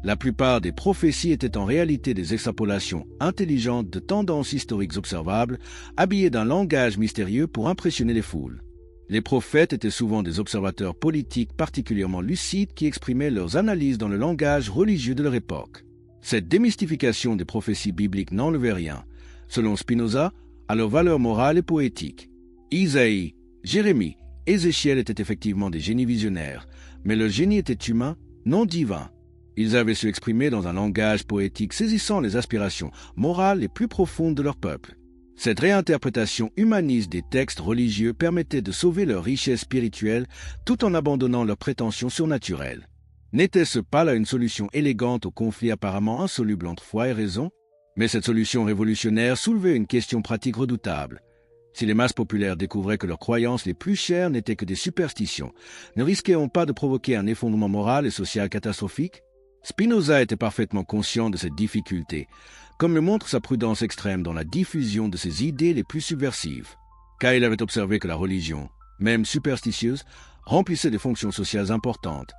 La plupart des prophéties étaient en réalité des extrapolations intelligentes de tendances historiques observables, habillées d'un langage mystérieux pour impressionner les foules. Les prophètes étaient souvent des observateurs politiques particulièrement lucides qui exprimaient leurs analyses dans le langage religieux de leur époque. Cette démystification des prophéties bibliques n'enlevait rien, selon Spinoza, à leur valeur morale et poétique. Isaïe, Jérémie, Ézéchiel étaient effectivement des génies visionnaires, mais leur génie était humain, non divin. Ils avaient su exprimer dans un langage poétique saisissant les aspirations morales les plus profondes de leur peuple. Cette réinterprétation humaniste des textes religieux permettait de sauver leur richesse spirituelle tout en abandonnant leurs prétentions surnaturelles. N'était-ce pas là une solution élégante au conflit apparemment insoluble entre foi et raison? Mais cette solution révolutionnaire soulevait une question pratique redoutable. Si les masses populaires découvraient que leurs croyances les plus chères n'étaient que des superstitions, ne risquait-on pas de provoquer un effondrement moral et social catastrophique? Spinoza était parfaitement conscient de cette difficulté, comme le montre sa prudence extrême dans la diffusion de ses idées les plus subversives. Car il avait observé que la religion, même superstitieuse, remplissait des fonctions sociales importantes.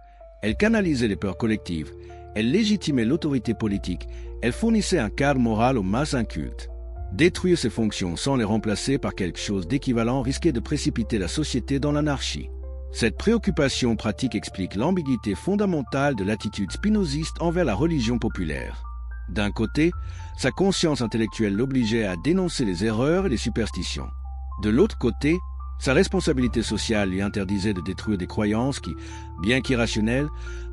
Elle canalisait les peurs collectives, elle légitimait l'autorité politique, elle fournissait un cadre moral aux masses incultes. Détruire ces fonctions sans les remplacer par quelque chose d'équivalent risquait de précipiter la société dans l'anarchie. Cette préoccupation pratique explique l'ambiguïté fondamentale de l'attitude spinoziste envers la religion populaire. D'un côté, sa conscience intellectuelle l'obligeait à dénoncer les erreurs et les superstitions. De l'autre côté, sa responsabilité sociale lui interdisait de détruire des croyances qui, bien qu'irrationnelles,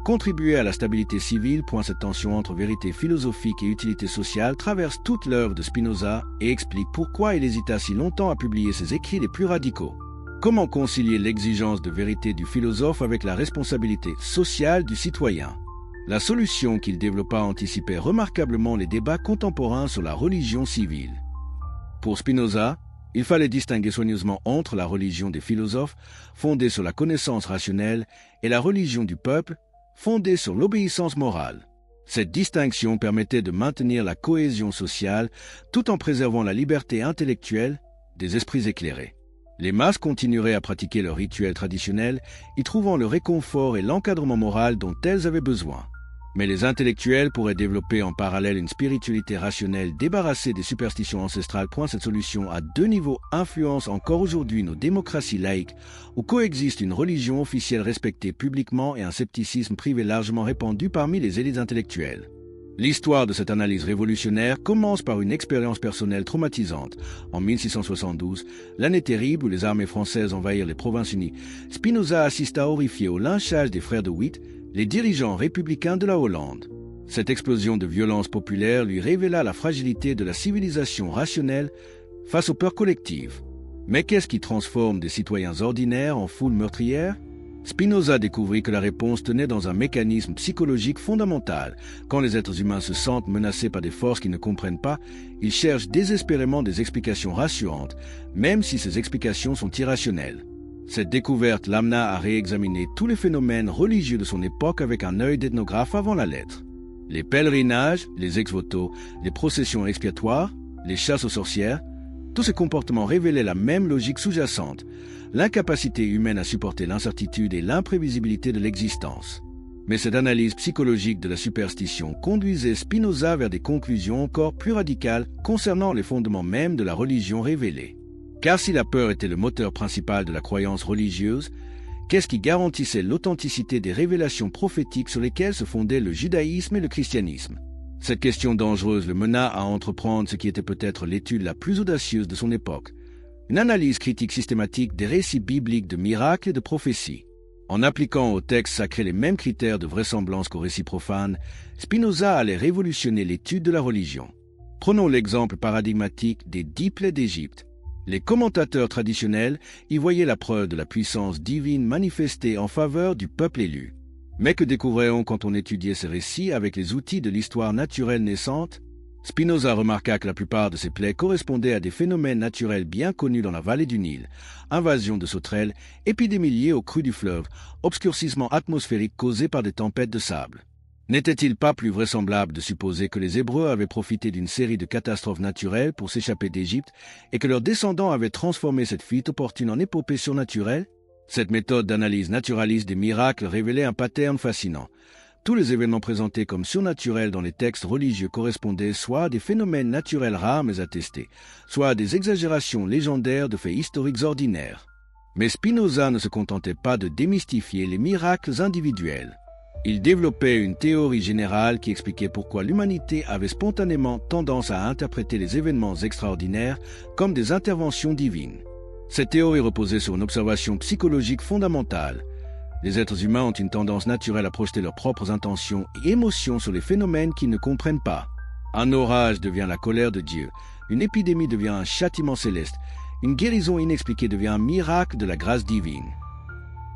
contribuaient à la stabilité civile. Cette tension entre vérité philosophique et utilité sociale traverse toute l'œuvre de Spinoza et explique pourquoi il hésita si longtemps à publier ses écrits les plus radicaux. Comment concilier l'exigence de vérité du philosophe avec la responsabilité sociale du citoyen? La solution qu'il développa anticipait remarquablement les débats contemporains sur la religion civile. Pour Spinoza, il fallait distinguer soigneusement entre la religion des philosophes, fondée sur la connaissance rationnelle, et la religion du peuple, fondée sur l'obéissance morale. Cette distinction permettait de maintenir la cohésion sociale tout en préservant la liberté intellectuelle des esprits éclairés. Les masses continueraient à pratiquer leurs rituels traditionnels, y trouvant le réconfort et l'encadrement moral dont elles avaient besoin. Mais les intellectuels pourraient développer en parallèle une spiritualité rationnelle débarrassée des superstitions ancestrales. Cette solution à deux niveaux influence encore aujourd'hui nos démocraties laïques, où coexistent une religion officielle respectée publiquement et un scepticisme privé largement répandu parmi les élites intellectuelles. L'histoire de cette analyse révolutionnaire commence par une expérience personnelle traumatisante. En 1672, l'année terrible où les armées françaises envahirent les Provinces-Unies, Spinoza assista horrifié au lynchage des frères de Witt, les dirigeants républicains de la Hollande. Cette explosion de violence populaire lui révéla la fragilité de la civilisation rationnelle face aux peurs collectives. Mais qu'est-ce qui transforme des citoyens ordinaires en foule meurtrière? Spinoza découvrit que la réponse tenait dans un mécanisme psychologique fondamental. Quand les êtres humains se sentent menacés par des forces qu'ils ne comprennent pas, ils cherchent désespérément des explications rassurantes, même si ces explications sont irrationnelles. Cette découverte l'amena à réexaminer tous les phénomènes religieux de son époque avec un œil d'ethnographe avant la lettre. Les pèlerinages, les ex-voto, les processions expiatoires, les chasses aux sorcières, tous ces comportements révélaient la même logique sous-jacente, l'incapacité humaine à supporter l'incertitude et l'imprévisibilité de l'existence. Mais cette analyse psychologique de la superstition conduisait Spinoza vers des conclusions encore plus radicales concernant les fondements mêmes de la religion révélée. Car si la peur était le moteur principal de la croyance religieuse, qu'est-ce qui garantissait l'authenticité des révélations prophétiques sur lesquelles se fondaient le judaïsme et le christianisme? Cette question dangereuse le mena à entreprendre ce qui était peut-être l'étude la plus audacieuse de son époque, une analyse critique systématique des récits bibliques de miracles et de prophéties. En appliquant aux textes sacrés les mêmes critères de vraisemblance qu'aux récits profanes, Spinoza allait révolutionner l'étude de la religion. Prenons l'exemple paradigmatique des 10 plaies d'Égypte. Les commentateurs traditionnels y voyaient la preuve de la puissance divine manifestée en faveur du peuple élu. Mais que découvrait-on quand on étudiait ces récits avec les outils de l'histoire naturelle naissante? Spinoza remarqua que la plupart de ces plaies correspondaient à des phénomènes naturels bien connus dans la vallée du Nil: invasion de sauterelles, épidémies liées au cru du fleuve, obscurcissement atmosphérique causé par des tempêtes de sable. N'était-il pas plus vraisemblable de supposer que les Hébreux avaient profité d'une série de catastrophes naturelles pour s'échapper d'Égypte et que leurs descendants avaient transformé cette fuite opportune en épopée surnaturelle? Cette méthode d'analyse naturaliste des miracles révélait un pattern fascinant. Tous les événements présentés comme surnaturels dans les textes religieux correspondaient soit à des phénomènes naturels rares mais attestés, soit à des exagérations légendaires de faits historiques ordinaires. Mais Spinoza ne se contentait pas de démystifier les miracles individuels. Il développait une théorie générale qui expliquait pourquoi l'humanité avait spontanément tendance à interpréter les événements extraordinaires comme des interventions divines. Cette théorie reposait sur une observation psychologique fondamentale. Les êtres humains ont une tendance naturelle à projeter leurs propres intentions et émotions sur les phénomènes qu'ils ne comprennent pas. Un orage devient la colère de Dieu, une épidémie devient un châtiment céleste, une guérison inexpliquée devient un miracle de la grâce divine.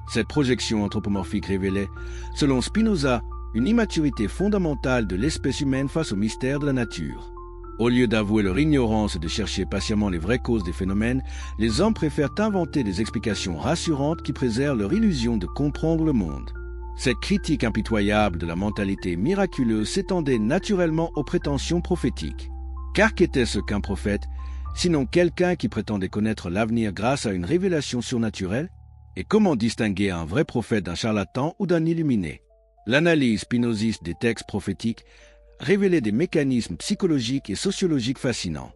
Cette projection anthropomorphique révélait, selon Spinoza, une immaturité fondamentale de l'espèce humaine face au mystère de la nature. Au lieu d'avouer leur ignorance et de chercher patiemment les vraies causes des phénomènes, les hommes préfèrent inventer des explications rassurantes qui préservent leur illusion de comprendre le monde. Cette critique impitoyable de la mentalité miraculeuse s'étendait naturellement aux prétentions prophétiques. Car qu'était-ce qu'un prophète, sinon quelqu'un qui prétendait connaître l'avenir grâce à une révélation surnaturelle? Et comment distinguer un vrai prophète d'un charlatan ou d'un illuminé? L'analyse spinoziste des textes prophétiques révélait des mécanismes psychologiques et sociologiques fascinants.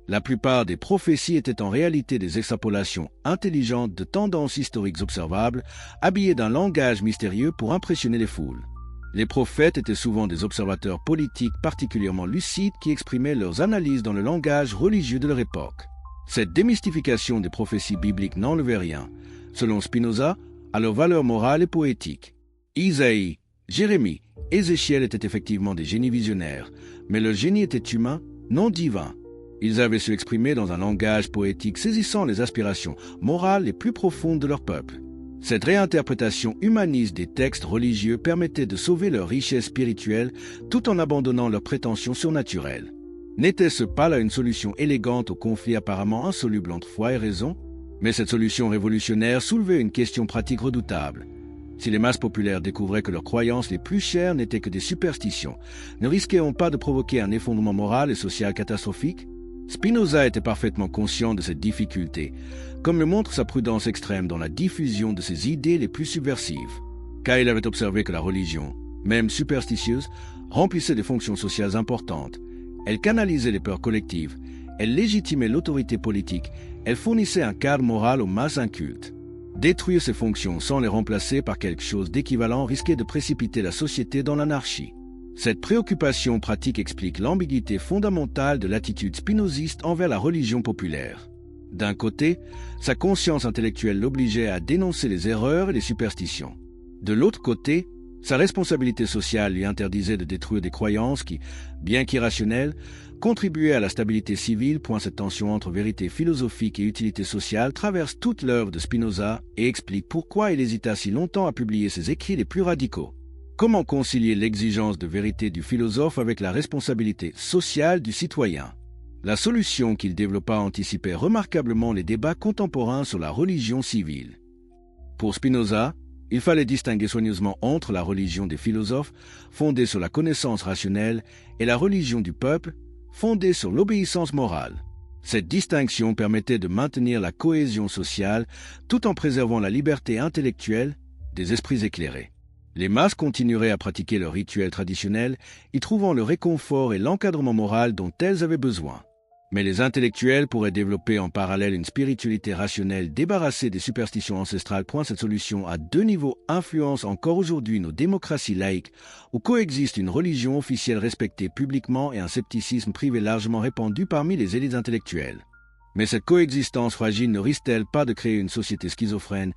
La plupart des prophéties étaient en réalité des extrapolations intelligentes de tendances historiques observables, habillées d'un langage mystérieux pour impressionner les foules. Les prophètes étaient souvent des observateurs politiques particulièrement lucides qui exprimaient leurs analyses dans le langage religieux de leur époque. Cette démystification des prophéties bibliques n'enlevait rien, selon Spinoza, à leur valeur morale et poétique. Isaïe, Jérémie, Ézéchiel étaient effectivement des génies visionnaires, mais leur génie était humain, non divin. Ils avaient su exprimer dans un langage poétique saisissant les aspirations morales les plus profondes de leur peuple. Cette réinterprétation humaniste des textes religieux permettait de sauver leur richesse spirituelle tout en abandonnant leurs prétentions surnaturelles. N'était-ce pas là une solution élégante au conflit apparemment insoluble entre foi et raison? Mais cette solution révolutionnaire soulevait une question pratique redoutable. Si les masses populaires découvraient que leurs croyances les plus chères n'étaient que des superstitions, ne risquait-on pas de provoquer un effondrement moral et social catastrophique? Spinoza était parfaitement conscient de cette difficulté, comme le montre sa prudence extrême dans la diffusion de ses idées les plus subversives. Car il avait observé que la religion, même superstitieuse, remplissait des fonctions sociales importantes. Elle canalisait les peurs collectives, elle légitimait l'autorité politique, elle fournissait un cadre moral aux masses incultes. Détruire ces fonctions sans les remplacer par quelque chose d'équivalent risquait de précipiter la société dans l'anarchie. Cette préoccupation pratique explique l'ambiguïté fondamentale de l'attitude spinoziste envers la religion populaire. D'un côté, sa conscience intellectuelle l'obligeait à dénoncer les erreurs et les superstitions. De l'autre côté, sa responsabilité sociale lui interdisait de détruire des croyances qui, bien qu'irrationnelles, contribuaient à la stabilité civile. Cette tension entre vérité philosophique et utilité sociale traverse toute l'œuvre de Spinoza et explique pourquoi il hésita si longtemps à publier ses écrits les plus radicaux. Comment concilier l'exigence de vérité du philosophe avec la responsabilité sociale du citoyen? La solution qu'il développa anticipait remarquablement les débats contemporains sur la religion civile. Pour Spinoza, il fallait distinguer soigneusement entre la religion des philosophes, fondée sur la connaissance rationnelle, et la religion du peuple, fondée sur l'obéissance morale. Cette distinction permettait de maintenir la cohésion sociale tout en préservant la liberté intellectuelle des esprits éclairés. Les masses continueraient à pratiquer leurs rituels traditionnels, y trouvant le réconfort et l'encadrement moral dont elles avaient besoin. Mais les intellectuels pourraient développer en parallèle une spiritualité rationnelle débarrassée des superstitions ancestrales. Cette solution à deux niveaux influence encore aujourd'hui nos démocraties laïques, où coexistent une religion officielle respectée publiquement et un scepticisme privé largement répandu parmi les élites intellectuelles. Mais cette coexistence fragile ne risque-t-elle pas de créer une société schizophrène,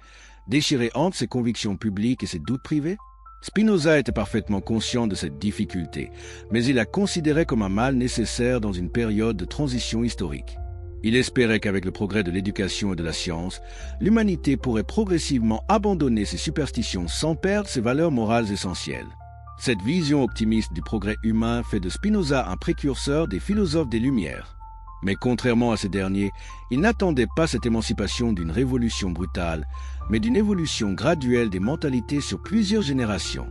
déchirée entre ses convictions publiques et ses doutes privés? Spinoza était parfaitement conscient de cette difficulté, mais il la considérait comme un mal nécessaire dans une période de transition historique. Il espérait qu'avec le progrès de l'éducation et de la science, l'humanité pourrait progressivement abandonner ses superstitions sans perdre ses valeurs morales essentielles. Cette vision optimiste du progrès humain fait de Spinoza un précurseur des philosophes des Lumières. Mais contrairement à ces derniers, il n'attendait pas cette émancipation d'une révolution brutale, mais d'une évolution graduelle des mentalités sur plusieurs générations.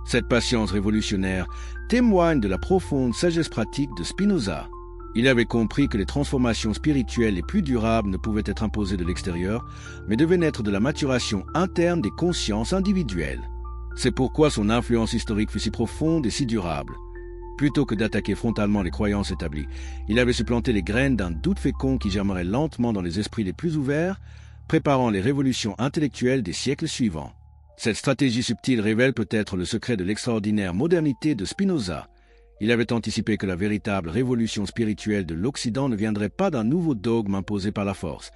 Cette patience révolutionnaire témoigne de la profonde sagesse pratique de Spinoza. Il avait compris que les transformations spirituelles les plus durables ne pouvaient être imposées de l'extérieur, mais devaient naître de la maturation interne des consciences individuelles. C'est pourquoi son influence historique fut si profonde et si durable. Plutôt que d'attaquer frontalement les croyances établies, il avait supplanté les graines d'un doute fécond qui germerait lentement dans les esprits les plus ouverts, préparant les révolutions intellectuelles des siècles suivants. Cette stratégie subtile révèle peut-être le secret de l'extraordinaire modernité de Spinoza. Il avait anticipé que la véritable révolution spirituelle de l'Occident ne viendrait pas d'un nouveau dogme imposé par la force,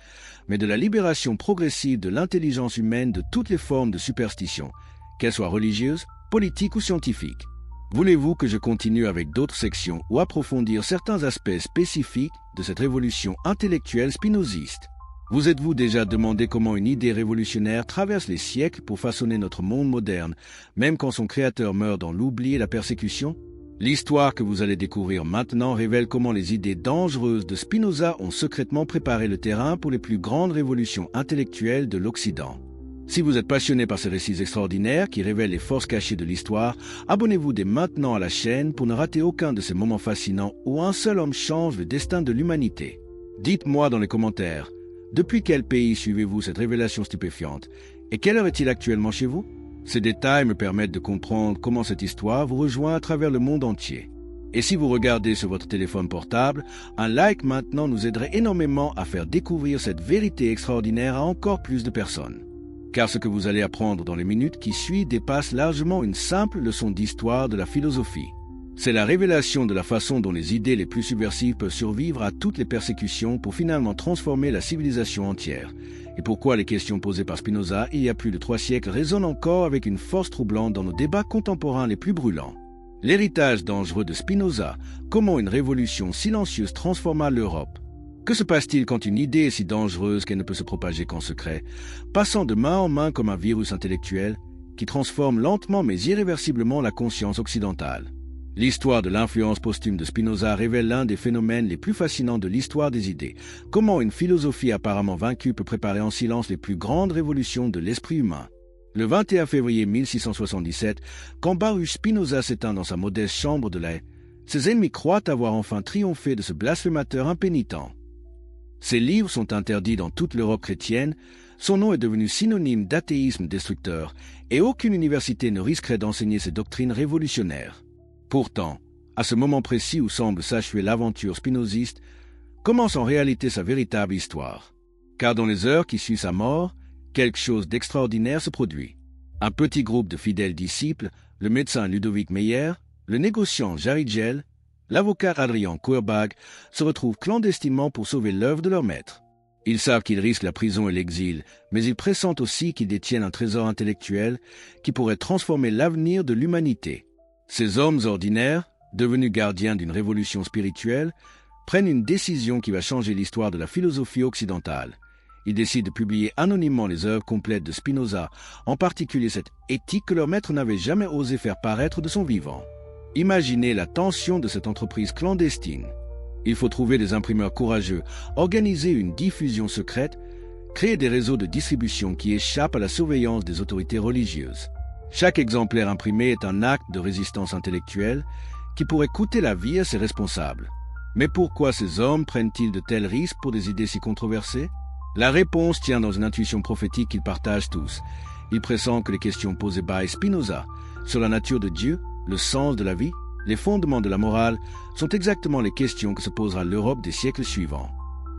mais de la libération progressive de l'intelligence humaine de toutes les formes de superstition, qu'elles soient religieuses, politiques ou scientifiques. Voulez-vous que je continue avec d'autres sections ou approfondir certains aspects spécifiques de cette révolution intellectuelle spinoziste? Vous êtes-vous déjà demandé comment une idée révolutionnaire traverse les siècles pour façonner notre monde moderne, même quand son créateur meurt dans l'oubli et la persécution? L'histoire que vous allez découvrir maintenant révèle comment les idées dangereuses de Spinoza ont secrètement préparé le terrain pour les plus grandes révolutions intellectuelles de l'Occident. Si vous êtes passionné par ces récits extraordinaires qui révèlent les forces cachées de l'histoire, abonnez-vous dès maintenant à la chaîne pour ne rater aucun de ces moments fascinants où un seul homme change le destin de l'humanité. Dites-moi dans les commentaires, depuis quel pays suivez-vous cette révélation stupéfiante et quelle heure est-il actuellement chez vous? Ces détails me permettent de comprendre comment cette histoire vous rejoint à travers le monde entier. Et si vous regardez sur votre téléphone portable, un like maintenant nous aiderait énormément à faire découvrir cette vérité extraordinaire à encore plus de personnes. Car ce que vous allez apprendre dans les minutes qui suivent dépasse largement une simple leçon d'histoire de la philosophie. C'est la révélation de la façon dont les idées les plus subversives peuvent survivre à toutes les persécutions pour finalement transformer la civilisation entière. Et pourquoi les questions posées par Spinoza il y a plus de 3 siècles résonnent encore avec une force troublante dans nos débats contemporains les plus brûlants. L'héritage dangereux de Spinoza, comment une révolution silencieuse transforma l'Europe. Que se passe-t-il quand une idée est si dangereuse qu'elle ne peut se propager qu'en secret, passant de main en main comme un virus intellectuel qui transforme lentement mais irréversiblement la conscience occidentale? L'histoire de l'influence posthume de Spinoza révèle l'un des phénomènes les plus fascinants de l'histoire des idées. Comment une philosophie apparemment vaincue peut préparer en silence les plus grandes révolutions de l'esprit humain. Le 21 février 1677, quand Baruch Spinoza s'éteint dans sa modeste chambre de lait, ses ennemis croient avoir enfin triomphé de ce blasphémateur impénitent. Ses livres sont interdits dans toute l'Europe chrétienne, son nom est devenu synonyme d'athéisme destructeur, et aucune université ne risquerait d'enseigner ses doctrines révolutionnaires. Pourtant, à ce moment précis où semble s'achever l'aventure spinoziste, commence en réalité sa véritable histoire. Car dans les heures qui suivent sa mort, quelque chose d'extraordinaire se produit. Un petit groupe de fidèles disciples, le médecin Ludovic Meyer, le négociant Jarigel, l'avocat Adrian Courbag, se retrouvent clandestinement pour sauver l'œuvre de leur maître. Ils savent qu'ils risquent la prison et l'exil, mais ils pressentent aussi qu'ils détiennent un trésor intellectuel qui pourrait transformer l'avenir de l'humanité. Ces hommes ordinaires, devenus gardiens d'une révolution spirituelle, prennent une décision qui va changer l'histoire de la philosophie occidentale. Ils décident de publier anonymement les œuvres complètes de Spinoza, en particulier cette éthique que leur maître n'avait jamais osé faire paraître de son vivant. Imaginez la tension de cette entreprise clandestine. Il faut trouver des imprimeurs courageux, organiser une diffusion secrète, créer des réseaux de distribution qui échappent à la surveillance des autorités religieuses. Chaque exemplaire imprimé est un acte de résistance intellectuelle qui pourrait coûter la vie à ses responsables. Mais pourquoi ces hommes prennent-ils de tels risques pour des idées si controversées? La réponse tient dans une intuition prophétique qu'ils partagent tous. Ils pressentent que les questions posées par Spinoza sur la nature de Dieu, le sens de la vie, les fondements de la morale sont exactement les questions que se posera l'Europe des siècles suivants.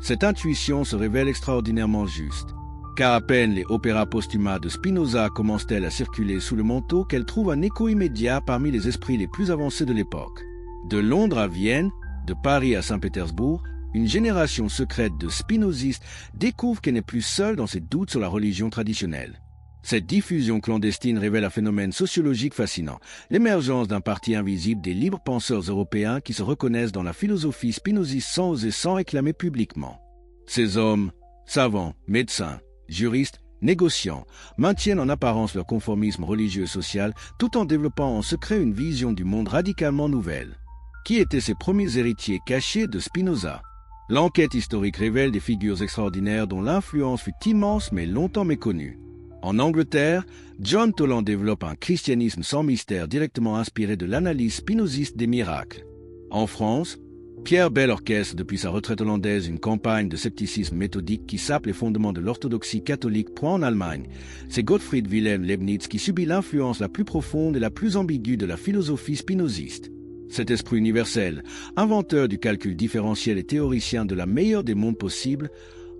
Cette intuition se révèle extraordinairement juste. Car à peine les opéras posthumas de Spinoza commencent-elles à circuler sous le manteau qu'elles trouvent un écho immédiat parmi les esprits les plus avancés de l'époque. De Londres à Vienne, de Paris à Saint-Pétersbourg, une génération secrète de spinozistes découvre qu'elle n'est plus seule dans ses doutes sur la religion traditionnelle. Cette diffusion clandestine révèle un phénomène sociologique fascinant, l'émergence d'un parti invisible des libres penseurs européens qui se reconnaissent dans la philosophie spinoziste sans oser s'en réclamer publiquement. Ces hommes, savants, médecins, juristes, négociants, maintiennent en apparence leur conformisme religieux et social tout en développant en secret une vision du monde radicalement nouvelle. Qui étaient ces premiers héritiers cachés de Spinoza? L'enquête historique révèle des figures extraordinaires dont l'influence fut immense mais longtemps méconnue. En Angleterre, John Toland développe un christianisme sans mystère directement inspiré de l'analyse spinoziste des miracles. En France, Pierre Bell orchestre depuis sa retraite hollandaise une campagne de scepticisme méthodique qui sape les fondements de l'orthodoxie catholique. En Allemagne, c'est Gottfried Wilhelm Leibniz qui subit l'influence la plus profonde et la plus ambiguë de la philosophie spinoziste. Cet esprit universel, inventeur du calcul différentiel et théoricien de la meilleure des mondes possibles,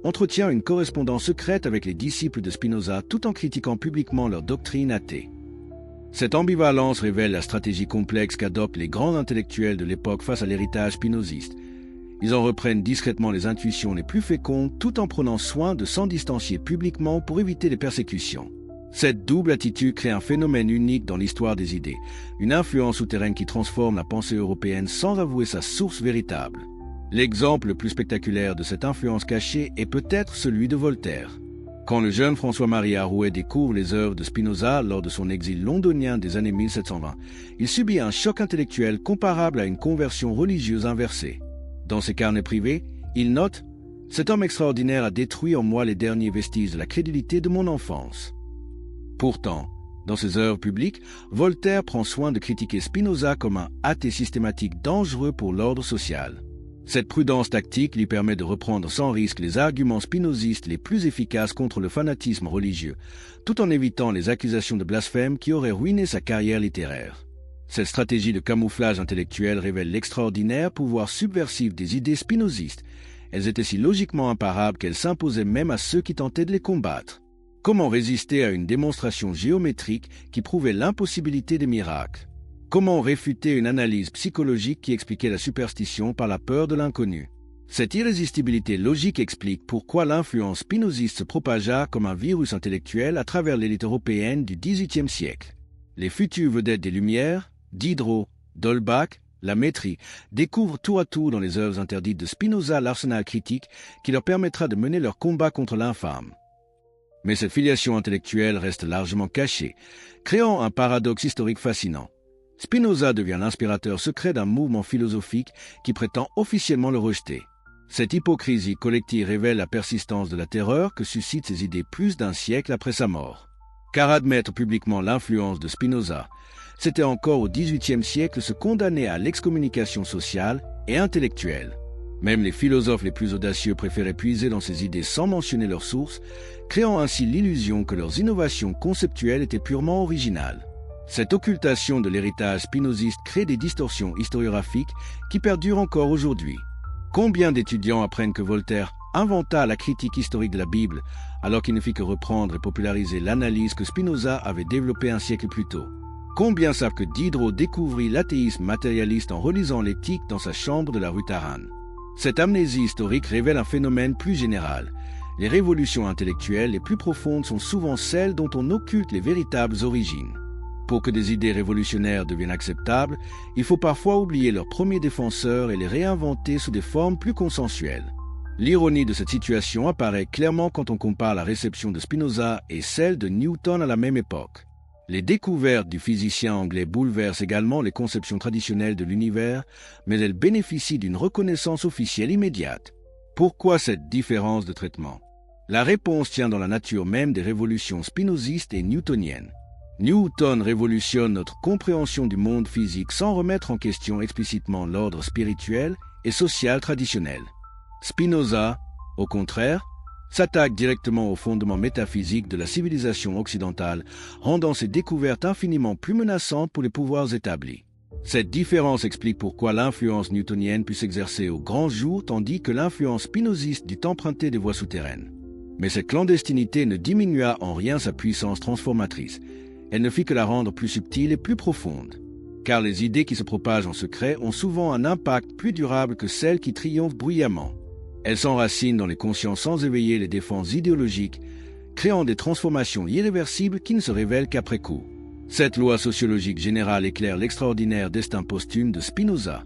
entretient une correspondance secrète avec les disciples de Spinoza tout en critiquant publiquement leur doctrine athée. Cette ambivalence révèle la stratégie complexe qu'adoptent les grands intellectuels de l'époque face à l'héritage spinoziste. Ils en reprennent discrètement les intuitions les plus fécondes tout en prenant soin de s'en distancier publiquement pour éviter les persécutions. Cette double attitude crée un phénomène unique dans l'histoire des idées, une influence souterraine qui transforme la pensée européenne sans avouer sa source véritable. L'exemple le plus spectaculaire de cette influence cachée est peut-être celui de Voltaire. Quand le jeune François-Marie Arouet découvre les œuvres de Spinoza lors de son exil londonien des années 1720, il subit un choc intellectuel comparable à une conversion religieuse inversée. Dans ses carnets privés, il note « Cet homme extraordinaire a détruit en moi les derniers vestiges de la crédulité de mon enfance ». Pourtant, dans ses œuvres publiques, Voltaire prend soin de critiquer Spinoza comme un athée systématique dangereux pour l'ordre social. Cette prudence tactique lui permet de reprendre sans risque les arguments spinozistes les plus efficaces contre le fanatisme religieux, tout en évitant les accusations de blasphème qui auraient ruiné sa carrière littéraire. Cette stratégie de camouflage intellectuel révèle l'extraordinaire pouvoir subversif des idées spinozistes. Elles étaient si logiquement imparables qu'elles s'imposaient même à ceux qui tentaient de les combattre. Comment résister à une démonstration géométrique qui prouvait l'impossibilité des miracles? Comment réfuter une analyse psychologique qui expliquait la superstition par la peur de l'inconnu? Cette irrésistibilité logique explique pourquoi l'influence spinoziste se propagea comme un virus intellectuel à travers l'élite européenne du XVIIIe siècle. Les futures vedettes des Lumières, Diderot, d'Holbach, la Métrie, découvrent tour à tour dans les œuvres interdites de Spinoza l'arsenal critique qui leur permettra de mener leur combat contre l'infâme. Mais cette filiation intellectuelle reste largement cachée, créant un paradoxe historique fascinant. Spinoza devient l'inspirateur secret d'un mouvement philosophique qui prétend officiellement le rejeter. Cette hypocrisie collective révèle la persistance de la terreur que suscitent ces idées plus d'un siècle après sa mort. Car admettre publiquement l'influence de Spinoza, c'était encore au XVIIIe siècle se condamner à l'excommunication sociale et intellectuelle. Même les philosophes les plus audacieux préféraient puiser dans ces idées sans mentionner leurs sources, créant ainsi l'illusion que leurs innovations conceptuelles étaient purement originales. Cette occultation de l'héritage spinoziste crée des distorsions historiographiques qui perdurent encore aujourd'hui. Combien d'étudiants apprennent que Voltaire inventa la critique historique de la Bible alors qu'il ne fit que reprendre et populariser l'analyse que Spinoza avait développée un siècle plus tôt? Combien savent que Diderot découvrit l'athéisme matérialiste en relisant l'éthique dans sa chambre de la rue Taranne? Cette amnésie historique révèle un phénomène plus général. Les révolutions intellectuelles les plus profondes sont souvent celles dont on occulte les véritables origines. Pour que des idées révolutionnaires deviennent acceptables, il faut parfois oublier leurs premiers défenseurs et les réinventer sous des formes plus consensuelles. L'ironie de cette situation apparaît clairement quand on compare la réception de Spinoza et celle de Newton à la même époque. Les découvertes du physicien anglais bouleversent également les conceptions traditionnelles de l'univers, mais elles bénéficient d'une reconnaissance officielle immédiate. Pourquoi cette différence de traitement? La réponse tient dans la nature même des révolutions spinozistes et newtoniennes. Newton révolutionne notre compréhension du monde physique sans remettre en question explicitement l'ordre spirituel et social traditionnel. Spinoza, au contraire, s'attaque directement aux fondements métaphysiques de la civilisation occidentale, rendant ses découvertes infiniment plus menaçantes pour les pouvoirs établis. Cette différence explique pourquoi l'influence newtonienne put s'exercer au grand jour tandis que l'influence spinoziste dut emprunter des voies souterraines. Mais cette clandestinité ne diminua en rien sa puissance transformatrice. Elle ne fit que la rendre plus subtile et plus profonde. Car les idées qui se propagent en secret ont souvent un impact plus durable que celles qui triomphent bruyamment. Elles s'enracinent dans les consciences sans éveiller les défenses idéologiques, créant des transformations irréversibles qui ne se révèlent qu'après coup. Cette loi sociologique générale éclaire l'extraordinaire destin posthume de Spinoza.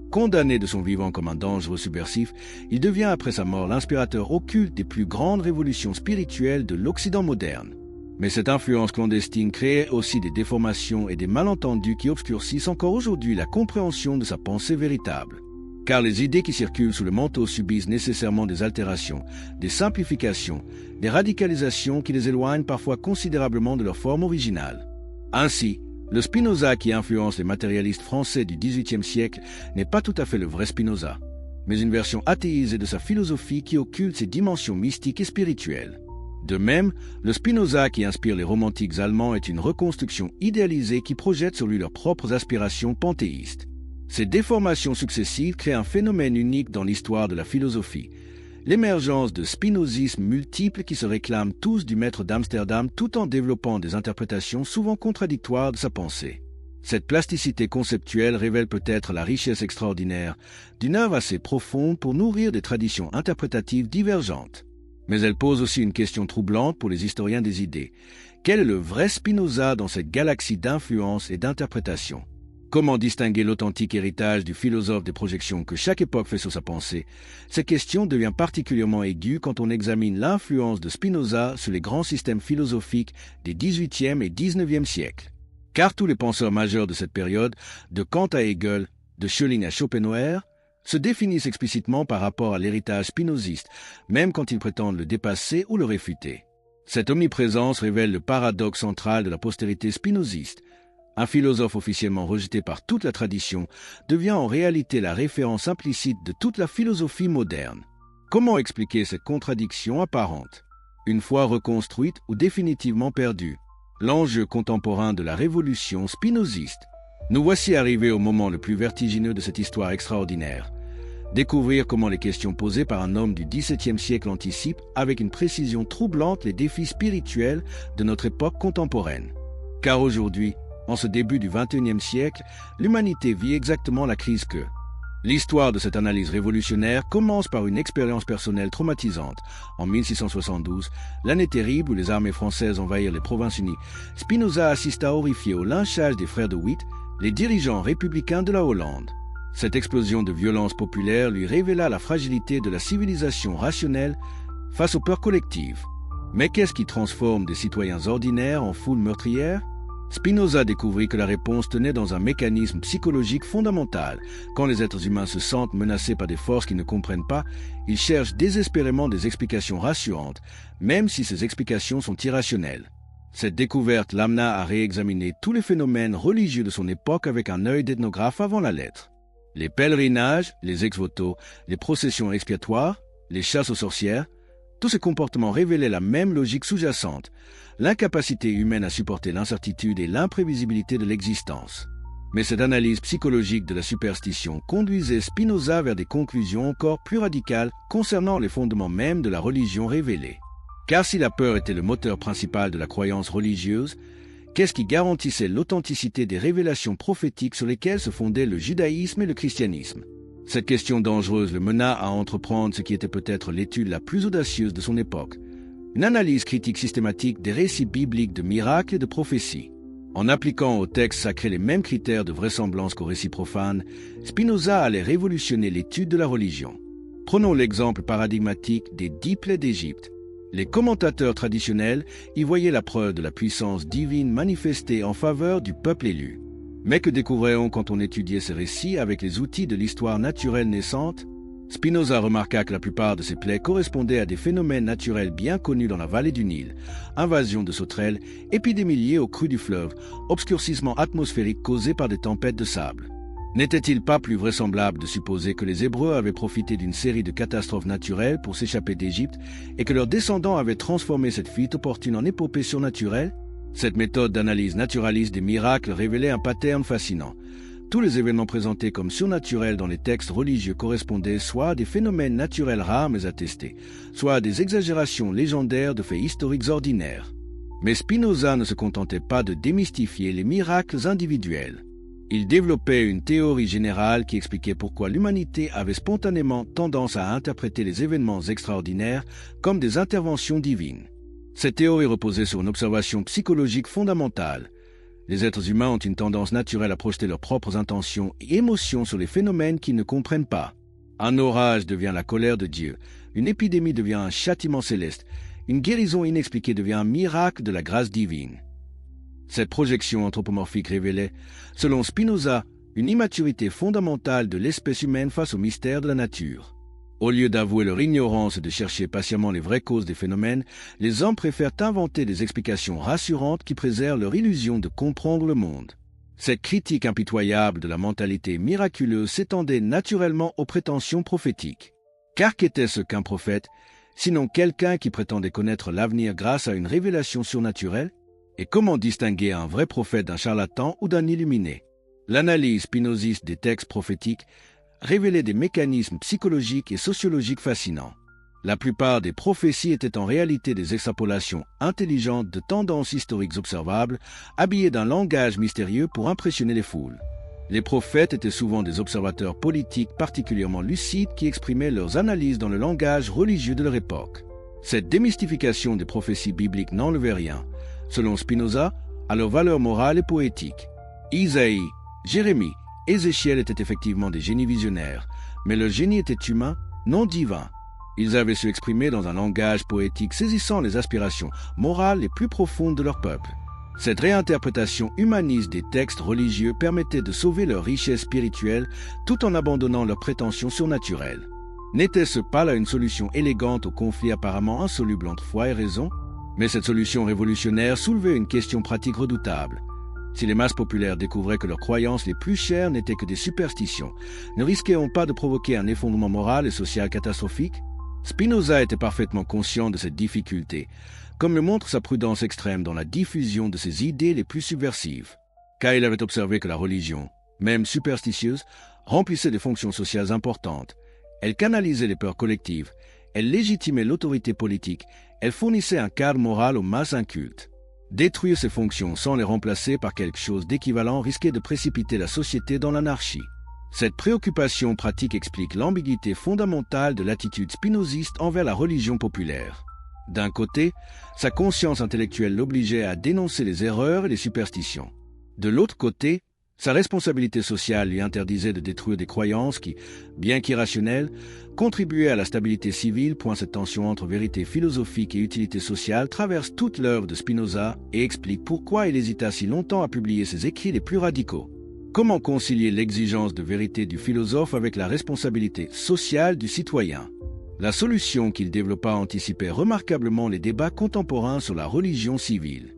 Condamné de son vivant comme un dangereux subversif, il devient après sa mort l'inspirateur occulte des plus grandes révolutions spirituelles de l'Occident moderne. Mais cette influence clandestine créait aussi des déformations et des malentendus qui obscurcissent encore aujourd'hui la compréhension de sa pensée véritable. Car les idées qui circulent sous le manteau subissent nécessairement des altérations, des simplifications, des radicalisations qui les éloignent parfois considérablement de leur forme originale. Ainsi, le Spinoza qui influence les matérialistes français du XVIIIe siècle n'est pas tout à fait le vrai Spinoza, mais une version athéisée de sa philosophie qui occulte ses dimensions mystiques et spirituelles. De même, le Spinoza qui inspire les romantiques allemands est une reconstruction idéalisée qui projette sur lui leurs propres aspirations panthéistes. Ces déformations successives créent un phénomène unique dans l'histoire de la philosophie. l'émergence de spinozismes multiples qui se réclament tous du maître d'Amsterdam tout en développant des interprétations souvent contradictoires de sa pensée. Cette plasticité conceptuelle révèle peut-être la richesse extraordinaire d'une œuvre assez profonde pour nourrir des traditions interprétatives divergentes. Mais elle pose aussi une question troublante pour les historiens des idées. Quel est le vrai Spinoza dans cette galaxie d'influences et d'interprétations? Comment distinguer l'authentique héritage du philosophe des projections que chaque époque fait sur sa pensée? Cette question devient particulièrement aiguë quand on examine l'influence de Spinoza sur les grands systèmes philosophiques des XVIIIe et XIXe siècles. Car tous les penseurs majeurs de cette période, de Kant à Hegel, de Schelling à Schopenhauer, se définissent explicitement par rapport à l'héritage spinoziste, même quand ils prétendent le dépasser ou le réfuter. Cette omniprésence révèle le paradoxe central de la postérité spinoziste. Un philosophe officiellement rejeté par toute la tradition devient en réalité la référence implicite de toute la philosophie moderne. Comment expliquer cette contradiction apparente? Une fois reconstruite ou définitivement perdue? L'enjeu contemporain de la révolution spinoziste. Nous voici arrivés au moment le plus vertigineux de cette histoire extraordinaire. Découvrir comment les questions posées par un homme du XVIIe siècle anticipent avec une précision troublante les défis spirituels de notre époque contemporaine. Car aujourd'hui, en ce début du XXIe siècle, l'humanité vit exactement la crise que. L'histoire de cette analyse révolutionnaire commence par une expérience personnelle traumatisante. En 1672, l'année terrible où les armées françaises envahirent les Provinces-Unies, Spinoza assista horrifié au lynchage des frères de Witt, les dirigeants républicains de la Hollande. Cette explosion de violence populaire lui révéla la fragilité de la civilisation rationnelle face aux peurs collectives. Mais qu'est-ce qui transforme des citoyens ordinaires en foule meurtrière? Spinoza découvrit que la réponse tenait dans un mécanisme psychologique fondamental. Quand les êtres humains se sentent menacés par des forces qu'ils ne comprennent pas, ils cherchent désespérément des explications rassurantes, même si ces explications sont irrationnelles. Cette découverte l'amena à réexaminer tous les phénomènes religieux de son époque avec un œil d'ethnographe avant la lettre. Les pèlerinages, les ex-voto, les processions expiatoires, les chasses aux sorcières, tous ces comportements révélaient la même logique sous-jacente, l'incapacité humaine à supporter l'incertitude et l'imprévisibilité de l'existence. Mais cette analyse psychologique de la superstition conduisait Spinoza vers des conclusions encore plus radicales concernant les fondements mêmes de la religion révélée. Car si la peur était le moteur principal de la croyance religieuse, qu'est-ce qui garantissait l'authenticité des révélations prophétiques sur lesquelles se fondaient le judaïsme et le christianisme? Cette question dangereuse le mena à entreprendre ce qui était peut-être l'étude la plus audacieuse de son époque, une analyse critique systématique des récits bibliques de miracles et de prophéties. En appliquant aux textes sacrés les mêmes critères de vraisemblance qu'aux récits profanes, Spinoza allait révolutionner l'étude de la religion. Prenons l'exemple paradigmatique des 10 plaies d'Égypte. Les commentateurs traditionnels y voyaient la preuve de la puissance divine manifestée en faveur du peuple élu. Mais que découvrait-on quand on étudiait ces récits avec les outils de l'histoire naturelle naissante? Spinoza remarqua que la plupart de ces plaies correspondaient à des phénomènes naturels bien connus dans la vallée du Nil: invasion de sauterelles, épidémies liées au cru du fleuve, obscurcissement atmosphérique causé par des tempêtes de sable. N'était-il pas plus vraisemblable de supposer que les Hébreux avaient profité d'une série de catastrophes naturelles pour s'échapper d'Égypte et que leurs descendants avaient transformé cette fuite opportune en épopée surnaturelle? Cette méthode d'analyse naturaliste des miracles révélait un pattern fascinant. Tous les événements présentés comme surnaturels dans les textes religieux correspondaient soit à des phénomènes naturels rares mais attestés, soit à des exagérations légendaires de faits historiques ordinaires. Mais Spinoza ne se contentait pas de démystifier les miracles individuels. Il développait une théorie générale qui expliquait pourquoi l'humanité avait spontanément tendance à interpréter les événements extraordinaires comme des interventions divines. Cette théorie reposait sur une observation psychologique fondamentale. Les êtres humains ont une tendance naturelle à projeter leurs propres intentions et émotions sur les phénomènes qu'ils ne comprennent pas. Un orage devient la colère de Dieu, une épidémie devient un châtiment céleste, une guérison inexpliquée devient un miracle de la grâce divine. Cette projection anthropomorphique révélait, selon Spinoza, une immaturité fondamentale de l'espèce humaine face au mystère de la nature. Au lieu d'avouer leur ignorance et de chercher patiemment les vraies causes des phénomènes, les hommes préfèrent inventer des explications rassurantes qui préservent leur illusion de comprendre le monde. Cette critique impitoyable de la mentalité miraculeuse s'étendait naturellement aux prétentions prophétiques. Car qu'était-ce qu'un prophète, sinon quelqu'un qui prétendait connaître l'avenir grâce à une révélation surnaturelle? Et comment distinguer un vrai prophète d'un charlatan ou d'un illuminé? L'analyse spinoziste des textes prophétiques révélait des mécanismes psychologiques et sociologiques fascinants. La plupart des prophéties étaient en réalité des extrapolations intelligentes de tendances historiques observables, habillées d'un langage mystérieux pour impressionner les foules. Les prophètes étaient souvent des observateurs politiques particulièrement lucides qui exprimaient leurs analyses dans le langage religieux de leur époque. Cette démystification des prophéties bibliques n'enlevait rien, selon Spinoza, à leur valeur morale et poétique. Isaïe, Jérémie, Ézéchiel étaient effectivement des génies visionnaires, mais leur génie était humain, non divin. Ils avaient su exprimer dans un langage poétique saisissant les aspirations morales les plus profondes de leur peuple. Cette réinterprétation humaniste des textes religieux permettait de sauver leur richesse spirituelle tout en abandonnant leurs prétentions surnaturelles. N'était-ce pas là une solution élégante au conflit apparemment insoluble entre foi et raison? Mais cette solution révolutionnaire soulevait une question pratique redoutable. Si les masses populaires découvraient que leurs croyances les plus chères n'étaient que des superstitions, ne risquait-on pas de provoquer un effondrement moral et social catastrophique? Spinoza était parfaitement conscient de cette difficulté, comme le montre sa prudence extrême dans la diffusion de ses idées les plus subversives. Car il avait observé que la religion, même superstitieuse, remplissait des fonctions sociales importantes. Elle canalisait les peurs collectives, elle légitimait l'autorité politique, elle fournissait un cadre moral aux masses incultes. Détruire ces fonctions sans les remplacer par quelque chose d'équivalent risquait de précipiter la société dans l'anarchie. Cette préoccupation pratique explique l'ambiguïté fondamentale de l'attitude spinoziste envers la religion populaire. D'un côté, sa conscience intellectuelle l'obligeait à dénoncer les erreurs et les superstitions. De l'autre côté, sa responsabilité sociale lui interdisait de détruire des croyances qui, bien qu'irrationnelles, contribuaient à la stabilité civile. Cette tension entre vérité philosophique et utilité sociale traverse toute l'œuvre de Spinoza et explique pourquoi il hésita si longtemps à publier ses écrits les plus radicaux. Comment concilier l'exigence de vérité du philosophe avec la responsabilité sociale du citoyen? La solution qu'il développa anticipait remarquablement les débats contemporains sur la religion civile.